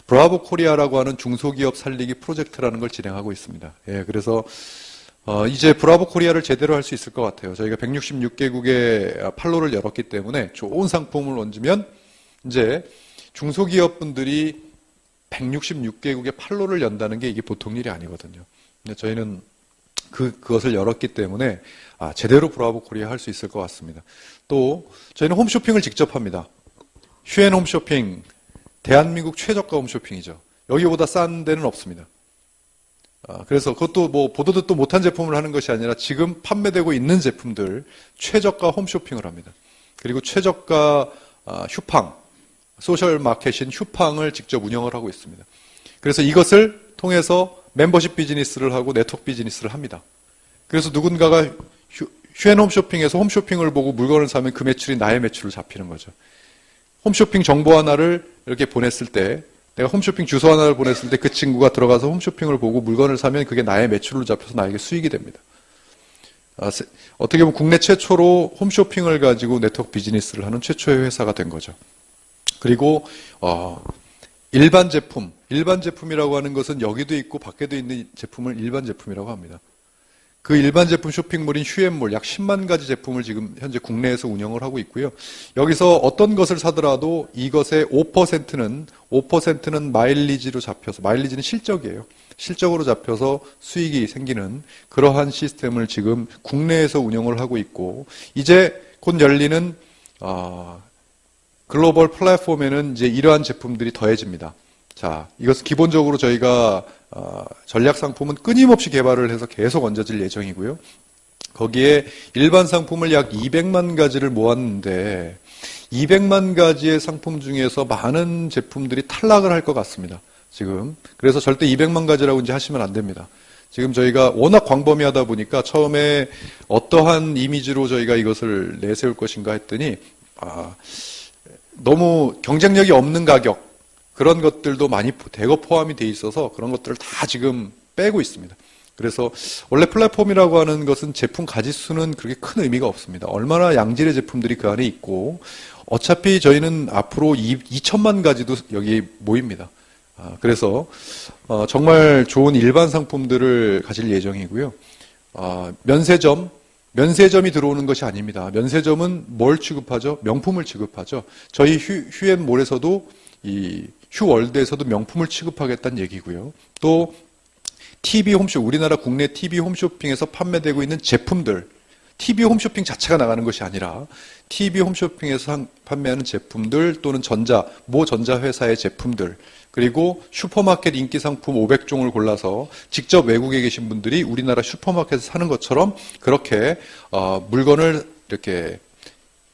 브라보 코리아라고 하는 중소기업 살리기 프로젝트라는 걸 진행하고 있습니다. 예. 그래서 이제 브라보 코리아를 제대로 할 수 있을 것 같아요. 저희가 166개국에 판로를 열었기 때문에 좋은 상품을 얹으면 이제 중소기업 분들이 166개국에 판로를 연다는 게 이게 보통 일이 아니거든요. 근데 저희는 그것을 열었기 때문에 제대로 브라보 코리아 할 수 있을 것 같습니다. 또 저희는 홈쇼핑을 직접 합니다. 휴앤 홈쇼핑, 대한민국 최저가 홈쇼핑이죠. 여기보다 싼 데는 없습니다. 그래서 그것도 뭐 보도 듣도 못한 제품을 하는 것이 아니라 지금 판매되고 있는 제품들 최저가 홈쇼핑을 합니다. 그리고 최저가 휴팡, 소셜 마켓인 휴팡을 직접 운영을 하고 있습니다. 그래서 이것을 통해서 멤버십 비즈니스를 하고 네트워크 비즈니스를 합니다. 그래서 누군가가 휴앤 홈쇼핑에서 홈쇼핑을 보고 물건을 사면 그 매출이 나의 매출로 잡히는 거죠. 홈쇼핑 정보 하나를 이렇게 보냈을 때 내가 홈쇼핑 주소 하나를 보냈을 때 그 친구가 들어가서 홈쇼핑을 보고 물건을 사면 그게 나의 매출로 잡혀서 나에게 수익이 됩니다. 어떻게 보면 국내 최초로 홈쇼핑을 가지고 네트워크 비즈니스를 하는 최초의 회사가 된 거죠. 그리고 일반 제품이라고 하는 것은 여기도 있고 밖에도 있는 제품을 일반 제품이라고 합니다. 그 일반 제품 쇼핑몰인 휴앤몰 약 10만 가지 제품을 지금 현재 국내에서 운영을 하고 있고요. 여기서 어떤 것을 사더라도 이것의 5%는 마일리지로 잡혀서, 마일리지는 실적이에요. 실적으로 잡혀서 수익이 생기는 그러한 시스템을 지금 국내에서 운영을 하고 있고, 이제 곧 열리는 글로벌 플랫폼에는 이제 이러한 제품들이 더해집니다. 자, 이것은 기본적으로 저희가 전략 상품은 끊임없이 개발을 해서 계속 얹어질 예정이고요. 거기에 일반 상품을 약 200만 가지를 모았는데 200만 가지의 상품 중에서 많은 제품들이 탈락을 할 것 같습니다. 지금. 그래서 절대 200만 가지라고 이제 하시면 안 됩니다. 지금 저희가 워낙 광범위하다 보니까 처음에 어떠한 이미지로 저희가 이것을 내세울 것인가 했더니 너무 경쟁력이 없는 가격 그런 것들도 많이 대거 포함이 돼 있어서 그런 것들을 다 지금 빼고 있습니다. 그래서 원래 플랫폼이라고 하는 것은 제품 가짓수는 그렇게 큰 의미가 없습니다. 얼마나 양질의 제품들이 그 안에 있고 어차피 저희는 앞으로 2천만 가지도 여기 모입니다. 그래서 정말 좋은 일반 상품들을 가질 예정이고요. 면세점이 들어오는 것이 아닙니다. 면세점은 뭘 취급하죠? 명품을 취급하죠. 저희 휴앤몰에서도 이 휴월드에서도 명품을 취급하겠다는 얘기고요. 또 TV 홈쇼핑, 우리나라 국내 TV 홈쇼핑에서 판매되고 있는 제품들, TV 홈쇼핑 자체가 나가는 것이 아니라 TV 홈쇼핑에서 판매하는 제품들 또는 모 전자회사의 제품들, 그리고 슈퍼마켓 인기 상품 500종을 골라서 직접 외국에 계신 분들이 우리나라 슈퍼마켓에서 사는 것처럼 그렇게 물건을 이렇게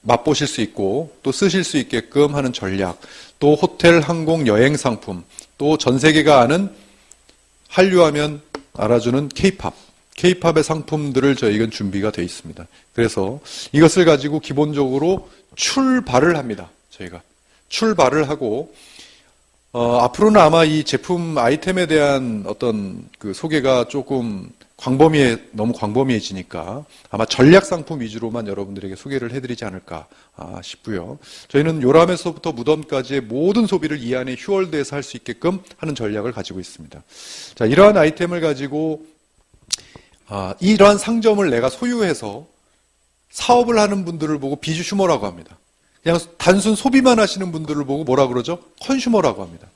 맛보실 수 있고 또 쓰실 수 있게끔 하는 전략, 또 호텔, 항공, 여행 상품, 또 전 세계가 아는 한류하면 알아주는 K-팝의 상품들을 저희가 준비가 되어 있습니다. 그래서 이것을 가지고 기본적으로 출발을 합니다. 저희가 출발을 하고 앞으로는 아마 이 제품 아이템에 대한 어떤 그 소개가 조금 너무 광범위해지니까 아마 전략 상품 위주로만 여러분들에게 소개를 해드리지 않을까 싶고요. 저희는 요람에서부터 무덤까지의 모든 소비를 이 안에 휴월드에서 할 수 있게끔 하는 전략을 가지고 있습니다. 자, 이러한 아이템을 가지고 이러한 상점을 내가 소유해서 사업을 하는 분들을 보고 비주슈머라고 합니다. 그냥 단순 소비만 하시는 분들을 보고 뭐라 그러죠? 컨슈머라고 합니다.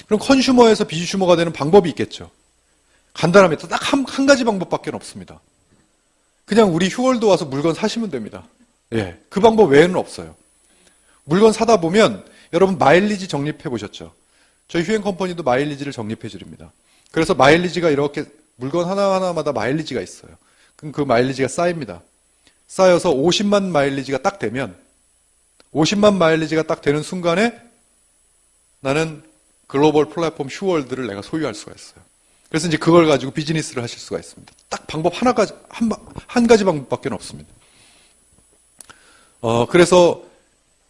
그럼 컨슈머에서 비주슈머가 되는 방법이 있겠죠. 간단합니다. 딱 한 가지 방법밖에 없습니다. 그냥 우리 휴월드 와서 물건 사시면 됩니다. 예, 그 방법 외에는 없어요. 물건 사다 보면 여러분 마일리지 적립해 보셨죠? 저희 휴행컴퍼니도 마일리지를 적립해 드립니다. 그래서 마일리지가 이렇게 물건 하나하나마다 마일리지가 있어요. 그럼 그 마일리지가 쌓입니다. 쌓여서 50만 마일리지가 딱 되면 50만 마일리지가 딱 되는 순간에 나는 글로벌 플랫폼 휴월드를 내가 소유할 수가 있어요. 그래서 이제 그걸 가지고 비즈니스를 하실 수가 있습니다. 딱 방법 한 가지 방법밖에 없습니다. 그래서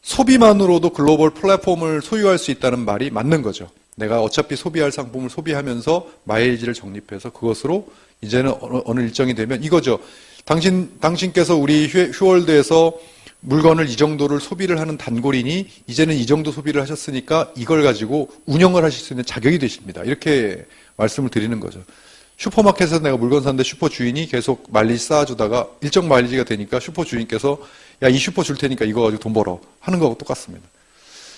소비만으로도 글로벌 플랫폼을 소유할 수 있다는 말이 맞는 거죠. 내가 어차피 소비할 상품을 소비하면서 마일리지를 적립해서 그것으로 이제는 어느 일정이 되면 이거죠. 당신께서 우리 휴월드에서 물건을 이 정도를 소비를 하는 단골이니 이제는 이 정도 소비를 하셨으니까 이걸 가지고 운영을 하실 수 있는 자격이 되십니다. 이렇게 말씀을 드리는 거죠. 슈퍼마켓에서 내가 물건 샀는데 슈퍼 주인이 계속 마일리지 쌓아주다가 일정 마일리지가 되니까 슈퍼 주인께서 야, 이 슈퍼 줄 테니까 이거 가지고 돈 벌어 하는 거하고 똑같습니다.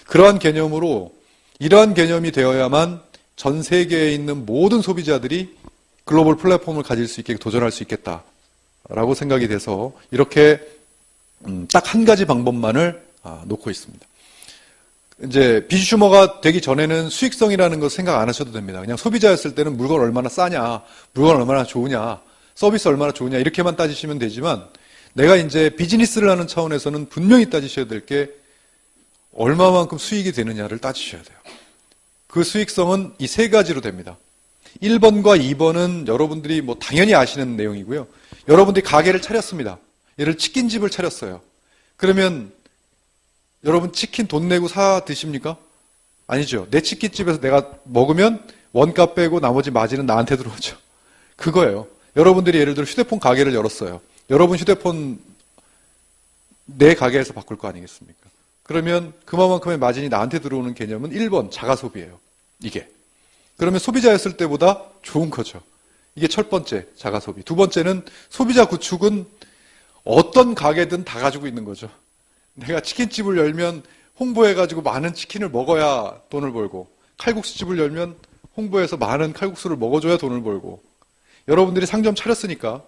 그러한 개념으로 이러한 개념이 되어야만 전 세계에 있는 모든 소비자들이 글로벌 플랫폼을 가질 수 있게 도전할 수 있겠다라고 생각이 돼서 이렇게 딱 한 가지 방법만을 놓고 있습니다. 이제 비주슈머가 되기 전에는 수익성이라는 거 생각 안 하셔도 됩니다. 그냥 소비자였을 때는 물건 얼마나 싸냐, 물건 얼마나 좋으냐, 서비스 얼마나 좋으냐 이렇게만 따지시면 되지만 내가 이제 비즈니스를 하는 차원에서는 분명히 따지셔야 될 게 얼마만큼 수익이 되느냐를 따지셔야 돼요. 그 수익성은 이 세 가지로 됩니다. 1번과 2번은 여러분들이 뭐 당연히 아시는 내용이고요. 여러분들이 가게를 차렸습니다. 예를 치킨집을 차렸어요. 그러면 여러분 치킨 돈 내고 사 드십니까? 아니죠. 내 치킨집에서 내가 먹으면 원가 빼고 나머지 마진은 나한테 들어오죠. 그거예요. 여러분들이 예를 들어 휴대폰 가게를 열었어요. 여러분 휴대폰 내 가게에서 바꿀 거 아니겠습니까? 그러면 그만큼의 마진이 나한테 들어오는 개념은 1번 자가소비예요. 이게. 그러면 소비자였을 때보다 좋은 거죠. 이게 첫 번째 자가소비. 두 번째는 소비자 구축은 어떤 가게든 다 가지고 있는 거죠. 내가 치킨집을 열면 홍보해가지고 많은 치킨을 먹어야 돈을 벌고 칼국수집을 열면 홍보해서 많은 칼국수를 먹어줘야 돈을 벌고 여러분들이 상점 차렸으니까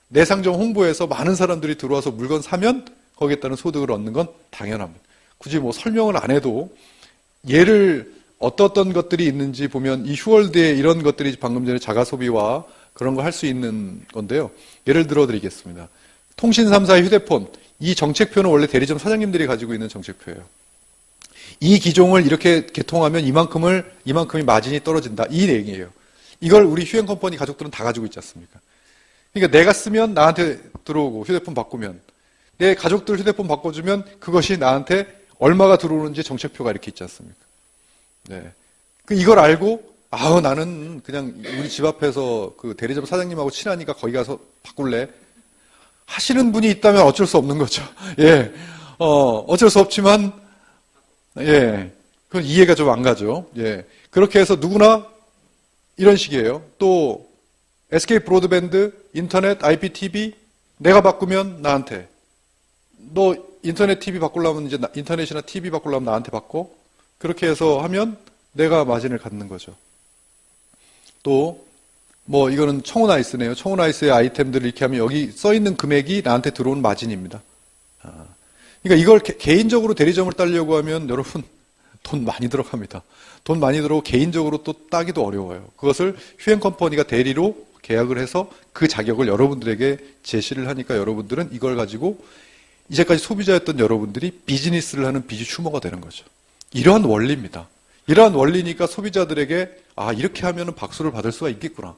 내 상점 홍보해서 많은 사람들이 들어와서 물건 사면 거기에 따른 소득을 얻는 건 당연합니다. 굳이 뭐 설명을 안 해도 예를 어떤 것들이 있는지 보면 이 휴월드에 이런 것들이 방금 전에 자가소비와 그런 거 할 수 있는 건데요. 예를 들어 드리겠습니다. 통신 3사의 휴대폰 이 정책표는 원래 대리점 사장님들이 가지고 있는 정책표예요. 이 기종을 이렇게 개통하면 이만큼이 마진이 떨어진다. 이 내용이에요. 이걸 우리 휴행컴퍼니 가족들은 다 가지고 있지 않습니까? 그러니까 내가 쓰면 나한테 들어오고 휴대폰 바꾸면 내 가족들 휴대폰 바꿔주면 그것이 나한테 얼마가 들어오는지 정책표가 이렇게 있지 않습니까? 네. 이걸 알고 나는 그냥 우리 집 앞에서 그 대리점 사장님하고 친하니까 거기 가서 바꿀래. 하시는 분이 있다면 어쩔 수 없는 거죠. 예. 어쩔 수 없지만, 예. 그건 이해가 좀 안 가죠. 예. 그렇게 해서 누구나 이런 식이에요. 또, SK 브로드밴드, 인터넷, IPTV, 내가 바꾸면 나한테. 너 인터넷 TV 바꾸려면 이제 인터넷이나 TV 바꾸려면 나한테 바꿔. 그렇게 해서 하면 내가 마진을 갖는 거죠. 또, 이거는 청혼아이스네요. 청혼아이스의 아이템들을 이렇게 하면 여기 써있는 금액이 나한테 들어온 마진입니다. 그러니까 이걸 개인적으로 대리점을 따려고 하면 여러분 돈 많이 들어갑니다. 돈 많이 들어오고 개인적으로 또 따기도 어려워요. 그것을 휴행컴퍼니가 대리로 계약을 해서 그 자격을 여러분들에게 제시를 하니까 여러분들은 이걸 가지고 이제까지 소비자였던 여러분들이 비즈니스를 하는 비즈슈머가 되는 거죠. 이러한 원리입니다. 이러한 원리니까 소비자들에게 이렇게 하면 박수를 받을 수가 있겠구나.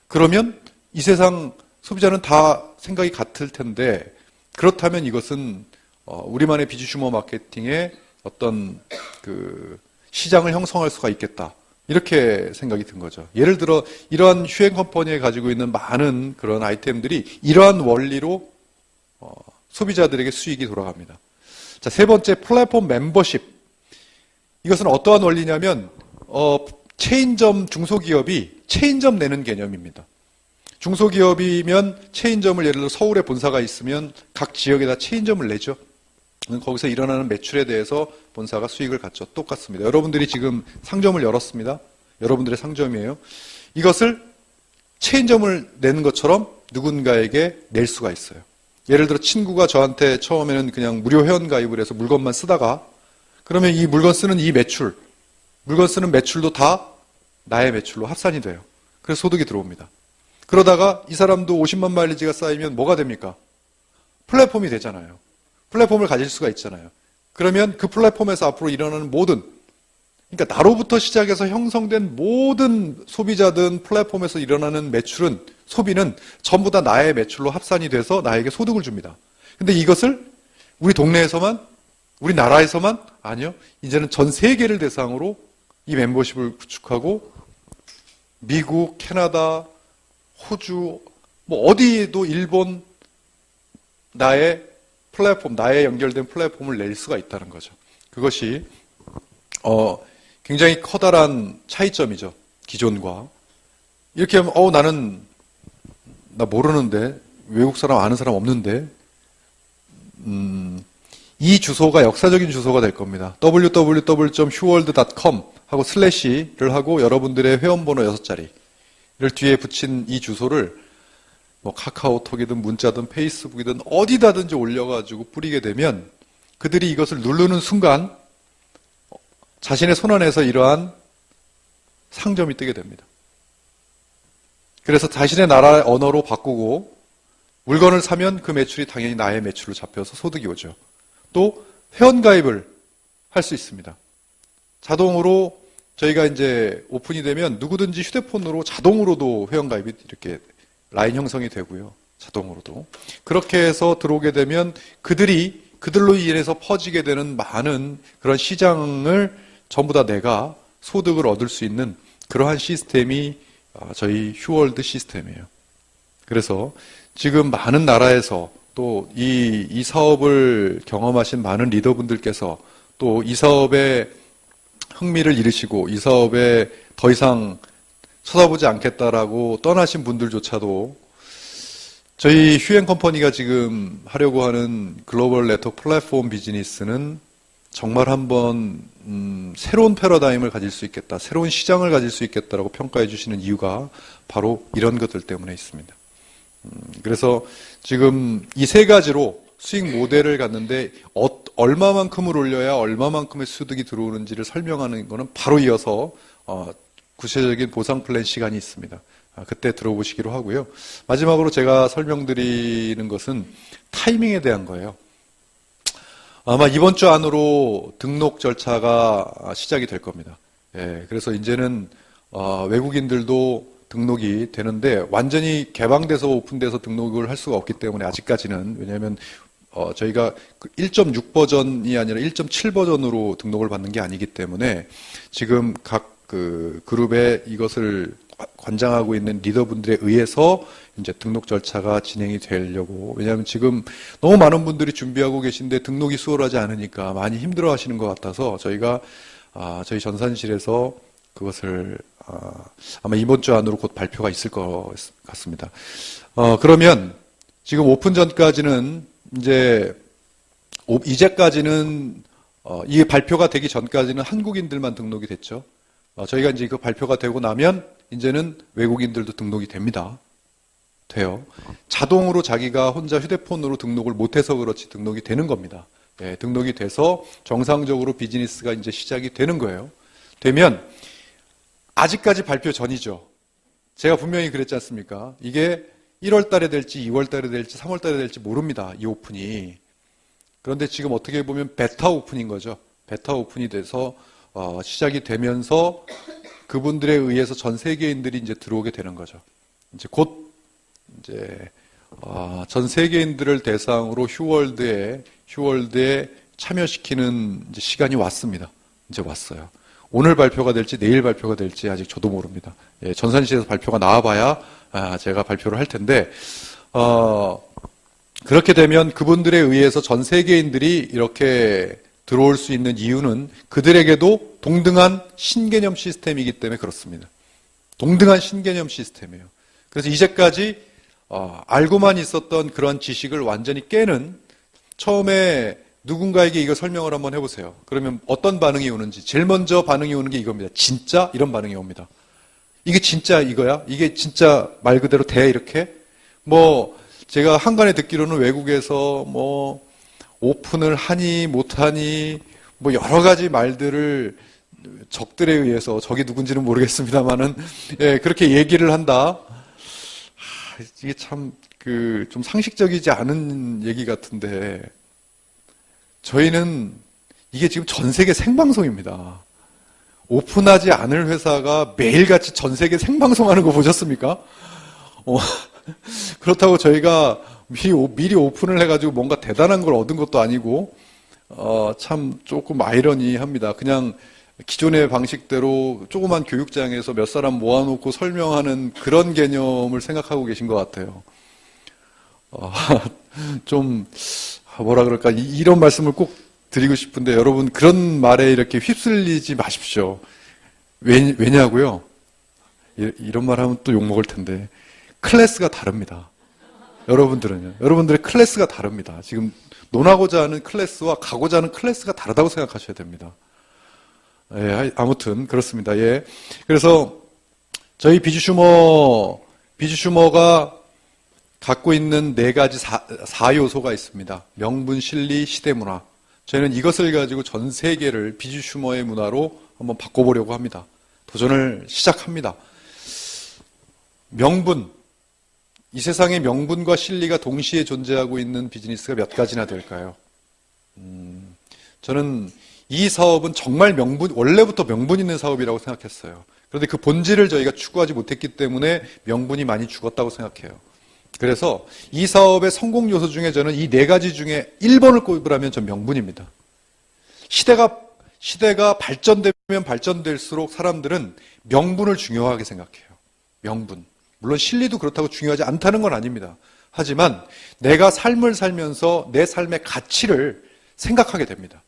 그러면 이 세상 소비자는 다 생각이 같을 텐데 그렇다면 이것은 우리만의 비즈슈머 마케팅의 어떤 그 시장을 형성할 수가 있겠다. 이렇게 생각이 든 거죠. 예를 들어 이러한 휴행 컴퍼니에 가지고 있는 많은 그런 아이템들이 이러한 원리로 소비자들에게 수익이 돌아갑니다. 자, 세 번째 플랫폼 멤버십. 이것은 어떠한 원리냐면 체인점 중소기업이 체인점 내는 개념입니다. 중소기업이면 체인점을 예를 들어 서울에 본사가 있으면 각 지역에다 체인점을 내죠. 거기서 일어나는 매출에 대해서 본사가 수익을 갖죠. 똑같습니다. 여러분들이 지금 상점을 열었습니다. 여러분들의 상점이에요. 이것을 체인점을 내는 것처럼 누군가에게 낼 수가 있어요. 예를 들어 친구가 저한테 처음에는 그냥 무료 회원 가입을 해서 물건만 쓰다가 그러면 이 물건 쓰는 이 매출, 물건 쓰는 매출도 다 나의 매출로 합산이 돼요. 그래서 소득이 들어옵니다. 그러다가 이 사람도 50만 마일리지가 쌓이면 뭐가 됩니까? 플랫폼이 되잖아요. 플랫폼을 가질 수가 있잖아요. 그러면 그 플랫폼에서 앞으로 일어나는 모든, 그러니까 나로부터 시작해서 형성된 모든 소비자든 플랫폼에서 일어나는 매출은, 소비는 전부 다 나의 매출로 합산이 돼서 나에게 소득을 줍니다. 근데 이것을 우리 동네에서만, 우리 나라에서만, 아니요. 이제는 전 세계를 대상으로 이 멤버십을 구축하고 미국, 캐나다, 호주, 뭐 어디에도 일본, 나의 플랫폼, 나의 연결된 플랫폼을 낼 수가 있다는 거죠. 그것이 굉장히 커다란 차이점이죠. 기존과. 이렇게 하면 나는 나 모르는데 외국 사람 아는 사람 없는데 이 주소가 역사적인 주소가 될 겁니다. www.huworld.com 하고 슬래시를 하고 여러분들의 회원번호 6자리를 뒤에 붙인 이 주소를 뭐 카카오톡이든 문자든 페이스북이든 어디다든지 올려가지고 뿌리게 되면 그들이 이것을 누르는 순간 자신의 손안에서 이러한 상점이 뜨게 됩니다. 그래서 자신의 나라의 언어로 바꾸고 물건을 사면 그 매출이 당연히 나의 매출로 잡혀서 소득이 오죠. 또 회원가입을 할 수 있습니다. 자동으로 저희가 이제 오픈이 되면 누구든지 휴대폰으로 자동으로도 회원가입이 이렇게 라인 형성이 되고요. 자동으로도. 그렇게 해서 들어오게 되면 그들로 인해서 퍼지게 되는 많은 그런 시장을 전부 다 내가 소득을 얻을 수 있는 그러한 시스템이 저희 휴월드 시스템이에요. 그래서 지금 많은 나라에서 또 이 사업을 경험하신 많은 리더분들께서 또 이 사업에 흥미를 잃으시고 이 사업에 더 이상 쳐다보지 않겠다라고 떠나신 분들조차도 저희 휴행 컴퍼니가 지금 하려고 하는 글로벌 네트워크 플랫폼 비즈니스는 정말 한번 새로운 패러다임을 가질 수 있겠다, 새로운 시장을 가질 수 있겠다라고 평가해 주시는 이유가 바로 이런 것들 때문에 있습니다. 그래서 지금 이 세 가지로 수익 모델을 갖는데 얼마만큼을 올려야 얼마만큼의 소득이 들어오는지를 설명하는 것은 바로 이어서 구체적인 보상 플랜 시간이 있습니다. 그때 들어보시기로 하고요. 마지막으로 제가 설명드리는 것은 타이밍에 대한 거예요. 아마 이번 주 안으로 등록 절차가 시작이 될 겁니다. 그래서 이제는 외국인들도 등록이 되는데 완전히 개방돼서 오픈돼서 등록을 할 수가 없기 때문에 아직까지는, 왜냐하면 저희가 1.6 버전이 아니라 1.7 버전으로 등록을 받는 게 아니기 때문에 지금 각 그 그룹에 이것을 관장하고 있는 리더분들에 의해서 이제 등록 절차가 진행이 되려고, 왜냐하면 지금 너무 많은 분들이 준비하고 계신데 등록이 수월하지 않으니까 많이 힘들어 하시는 것 같아서 저희가 저희 전산실에서 그것을 아마 이번 주 안으로 곧 발표가 있을 것 같습니다. 그러면 지금 오픈 전까지는 이제까지는 이게 발표가 되기 전까지는 한국인들만 등록이 됐죠. 저희가 이제 그 발표가 되고 나면 이제는 외국인들도 등록이 됩니다. 돼요. 자동으로 자기가 혼자 휴대폰으로 등록을 못해서 그렇지 등록이 되는 겁니다. 예, 등록이 돼서 정상적으로 비즈니스가 이제 시작이 되는 거예요. 되면 아직까지 발표 전이죠. 제가 분명히 그랬지 않습니까? 이게 1월 달에 될지 2월 달에 될지 3월 달에 될지 모릅니다. 이 오픈이. 그런데 지금 어떻게 보면 베타 오픈인 거죠. 베타 오픈이 돼서 시작이 되면서 그분들에 의해서 전 세계인들이 이제 들어오게 되는 거죠. 이제 곧 이제 전 세계인들을 대상으로 휴월드에 참여시키는 이제 시간이 왔습니다. 이제 왔어요. 오늘 발표가 될지 내일 발표가 될지 아직 저도 모릅니다. 예, 전산시에서 발표가 나와봐야 제가 발표를 할 텐데 그렇게 되면 그분들에 의해서 전 세계인들이 이렇게 들어올 수 있는 이유는 그들에게도 동등한 신개념 시스템이기 때문에 그렇습니다. 동등한 신개념 시스템이에요. 그래서 이제까지 알고만 있었던 그런 지식을 완전히 깨는, 처음에 누군가에게 이거 설명을 한번 해보세요. 그러면 어떤 반응이 오는지 제일 먼저 반응이 오는 게 이겁니다. 진짜? 이런 반응이 옵니다. 이게 진짜 이거야? 이게 진짜 말 그대로 돼? 이렇게? 제가 한간에 듣기로는 외국에서 오픈을 하니 못하니 여러 가지 말들을 적들에 의해서, 적이 누군지는 모르겠습니다만은 그렇게 얘기를 한다. 이게 참 좀 상식적이지 않은 얘기 같은데, 저희는 이게 지금 전 세계 생방송입니다. 오픈하지 않을 회사가 매일같이 전 세계 생방송하는 거 보셨습니까? 그렇다고 저희가 미리 오픈을 해가지고 뭔가 대단한 걸 얻은 것도 아니고, 참 조금 아이러니합니다. 그냥 기존의 방식대로 조그만 교육장에서 몇 사람 모아놓고 설명하는 그런 개념을 생각하고 계신 것 같아요. 좀 뭐라 그럴까, 이런 말씀을 꼭 드리고 싶은데, 여러분 그런 말에 이렇게 휩쓸리지 마십시오. 왜냐고요? 이런 말 하면 또 욕먹을 텐데, 클래스가 다릅니다. 여러분들의 클래스가 다릅니다. 지금 논하고자 하는 클래스와 가고자 하는 클래스가 다르다고 생각하셔야 됩니다. 예, 아무튼 그렇습니다. 예. 그래서 저희 비주슈머가 갖고 있는 4가지 4요소가 있습니다. 명분, 실리, 시대문화. 저희는 이것을 가지고 전 세계를 비주슈머의 문화로 한번 바꿔보려고 합니다. 도전을 시작합니다. 명분. 이 세상에 명분과 실리가 동시에 존재하고 있는 비즈니스가 몇 가지나 될까요? 저는 이 사업은 정말 원래부터 명분 있는 사업이라고 생각했어요. 그런데 그 본질을 저희가 추구하지 못했기 때문에 명분이 많이 죽었다고 생각해요. 그래서 이 사업의 성공 요소 중에 저는 이 4가지 중에 1번을 꼽으라면 전 명분입니다. 시대가 발전되면 발전될수록 사람들은 명분을 중요하게 생각해요. 명분. 물론 실리도 그렇다고 중요하지 않다는 건 아닙니다. 하지만 내가 삶을 살면서 내 삶의 가치를 생각하게 됩니다.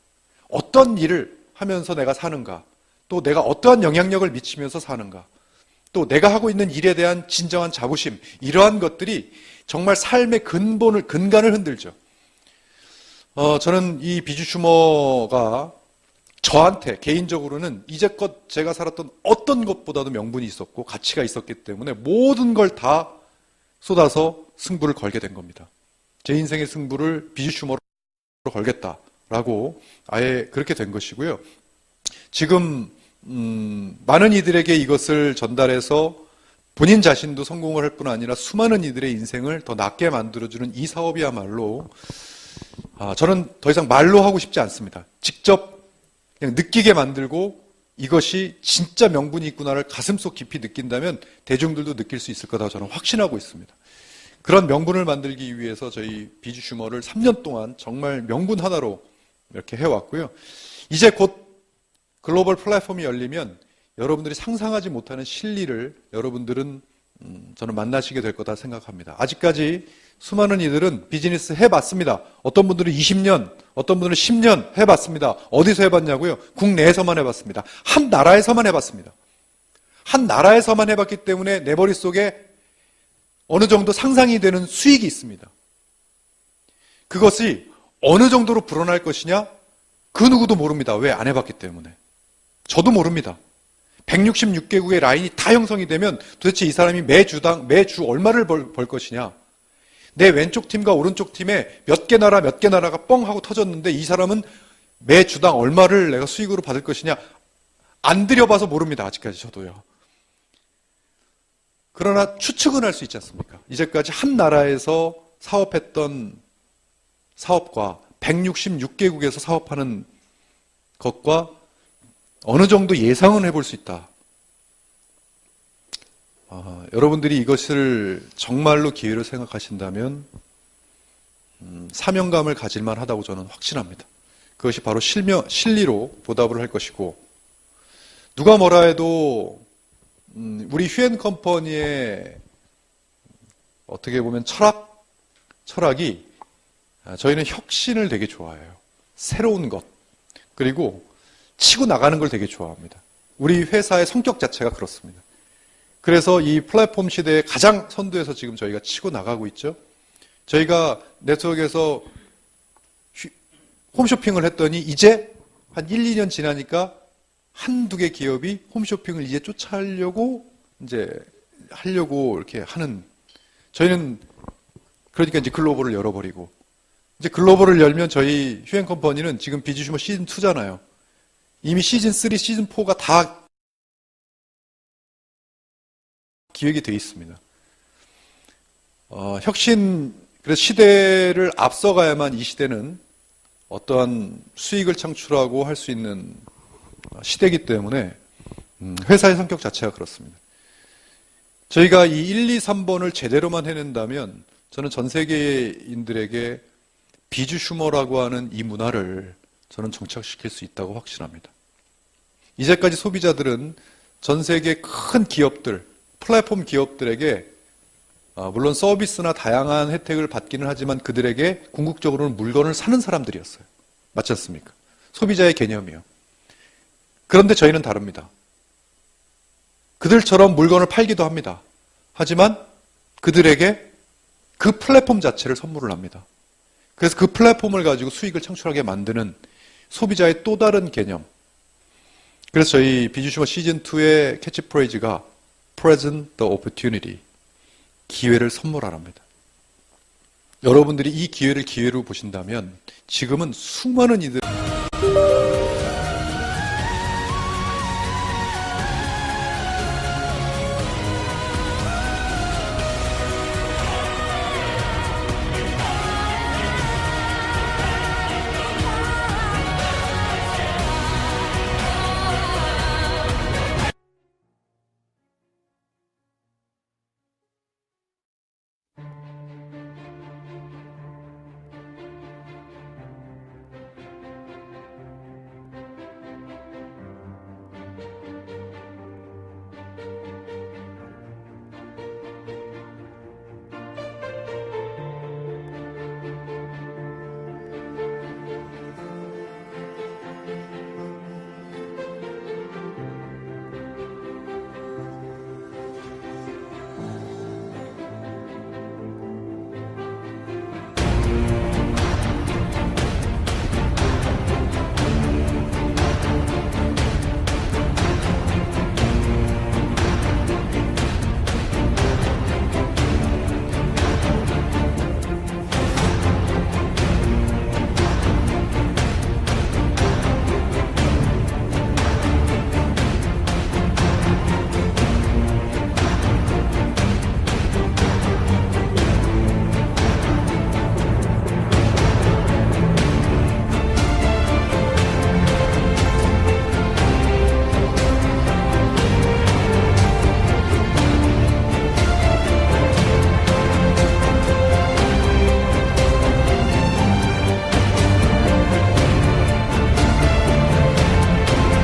어떤 일을 하면서 내가 사는가, 또 내가 어떠한 영향력을 미치면서 사는가, 또 내가 하고 있는 일에 대한 진정한 자부심, 이러한 것들이 정말 삶의 근간을 흔들죠. 저는 이 비주슈머가 저한테 개인적으로는 이제껏 제가 살았던 어떤 것보다도 명분이 있었고 가치가 있었기 때문에 모든 걸 다 쏟아서 승부를 걸게 된 겁니다. 제 인생의 승부를 비주슈머로 걸겠다라고 아예 그렇게 된 것이고요. 지금 많은 이들에게 이것을 전달해서 본인 자신도 성공을 할 뿐 아니라 수많은 이들의 인생을 더 낫게 만들어주는 이 사업이야말로 저는 더 이상 말로 하고 싶지 않습니다. 직접 그냥 느끼게 만들고 이것이 진짜 명분이 있구나를 가슴속 깊이 느낀다면 대중들도 느낄 수 있을 거라고 저는 확신하고 있습니다. 그런 명분을 만들기 위해서 저희 비주슈머를 3년 동안 정말 명분 하나로 이렇게 해왔고요. 이제 곧 글로벌 플랫폼이 열리면 여러분들이 상상하지 못하는 실리를 여러분들은 저는 만나시게 될 거다 생각합니다. 아직까지 수많은 이들은 비즈니스 해봤습니다. 어떤 분들은 20년, 어떤 분들은 10년 해봤습니다. 어디서 해봤냐고요? 국내에서만 해봤습니다. 한 나라에서만 해봤습니다. 한 나라에서만 해봤기 때문에 내 머릿속에 어느 정도 상상이 되는 수익이 있습니다. 그것이 어느 정도로 불어날 것이냐? 그 누구도 모릅니다. 왜? 안 해봤기 때문에. 저도 모릅니다. 166개국의 라인이 다 형성이 되면 도대체 이 사람이 매주 얼마를 벌 것이냐? 내 왼쪽 팀과 오른쪽 팀에 몇 개 나라가 뻥 하고 터졌는데 이 사람은 매 주당 얼마를 내가 수익으로 받을 것이냐 안 들여봐서 모릅니다. 아직까지 저도요. 그러나 추측은 할 수 있지 않습니까? 이제까지 한 나라에서 사업했던 사업과 166개국에서 사업하는 것과 어느 정도 예상은 해볼 수 있다. 여러분들이 이것을 정말로 기회로 생각하신다면 사명감을 가질만 하다고 저는 확신합니다. 그것이 바로 실리로 보답을 할 것이고 누가 뭐라 해도 우리 휴엔 컴퍼니의 어떻게 보면 철학이 저희는 혁신을 되게 좋아해요. 새로운 것 그리고 치고 나가는 걸 되게 좋아합니다. 우리 회사의 성격 자체가 그렇습니다. 그래서 이 플랫폼 시대의 가장 선두에서 지금 저희가 치고 나가고 있죠. 저희가 네트워크에서 홈쇼핑을 했더니 이제 한 1, 2년 지나니까 한두 개 기업이 홈쇼핑을 이제 쫓아하려고 하려고 이렇게 하는 저희는 그러니까 이제 글로벌을 열어버리고 이제 글로벌을 열면 저희 휴엔 컴퍼니는 지금 비즈슈머 시즌 2잖아요. 이미 시즌 3, 시즌 4가 다 기획이 되어 있습니다. 그래서 시대를 앞서가야만 이 시대는 어떠한 수익을 창출하고 할 수 있는 시대이기 때문에 회사의 성격 자체가 그렇습니다. 저희가 이 1, 2, 3번을 제대로만 해낸다면 저는 전 세계인들에게 비주슈머라고 하는 이 문화를 저는 정착시킬 수 있다고 확신합니다. 이제까지 소비자들은 전 세계 큰 기업들, 플랫폼 기업들에게 물론 서비스나 다양한 혜택을 받기는 하지만 그들에게 궁극적으로는 물건을 사는 사람들이었어요. 맞지 않습니까? 소비자의 개념이요. 그런데 저희는 다릅니다. 그들처럼 물건을 팔기도 합니다. 하지만 그들에게 그 플랫폼 자체를 선물을 합니다. 그래서 그 플랫폼을 가지고 수익을 창출하게 만드는 소비자의 또 다른 개념. 그래서 저희 비주슈머 시즌2의 캐치프레이즈가 Present the opportunity. 기회를 선물하랍니다. 여러분들이 이 기회를 기회로 보신다면 지금은 수많은 이들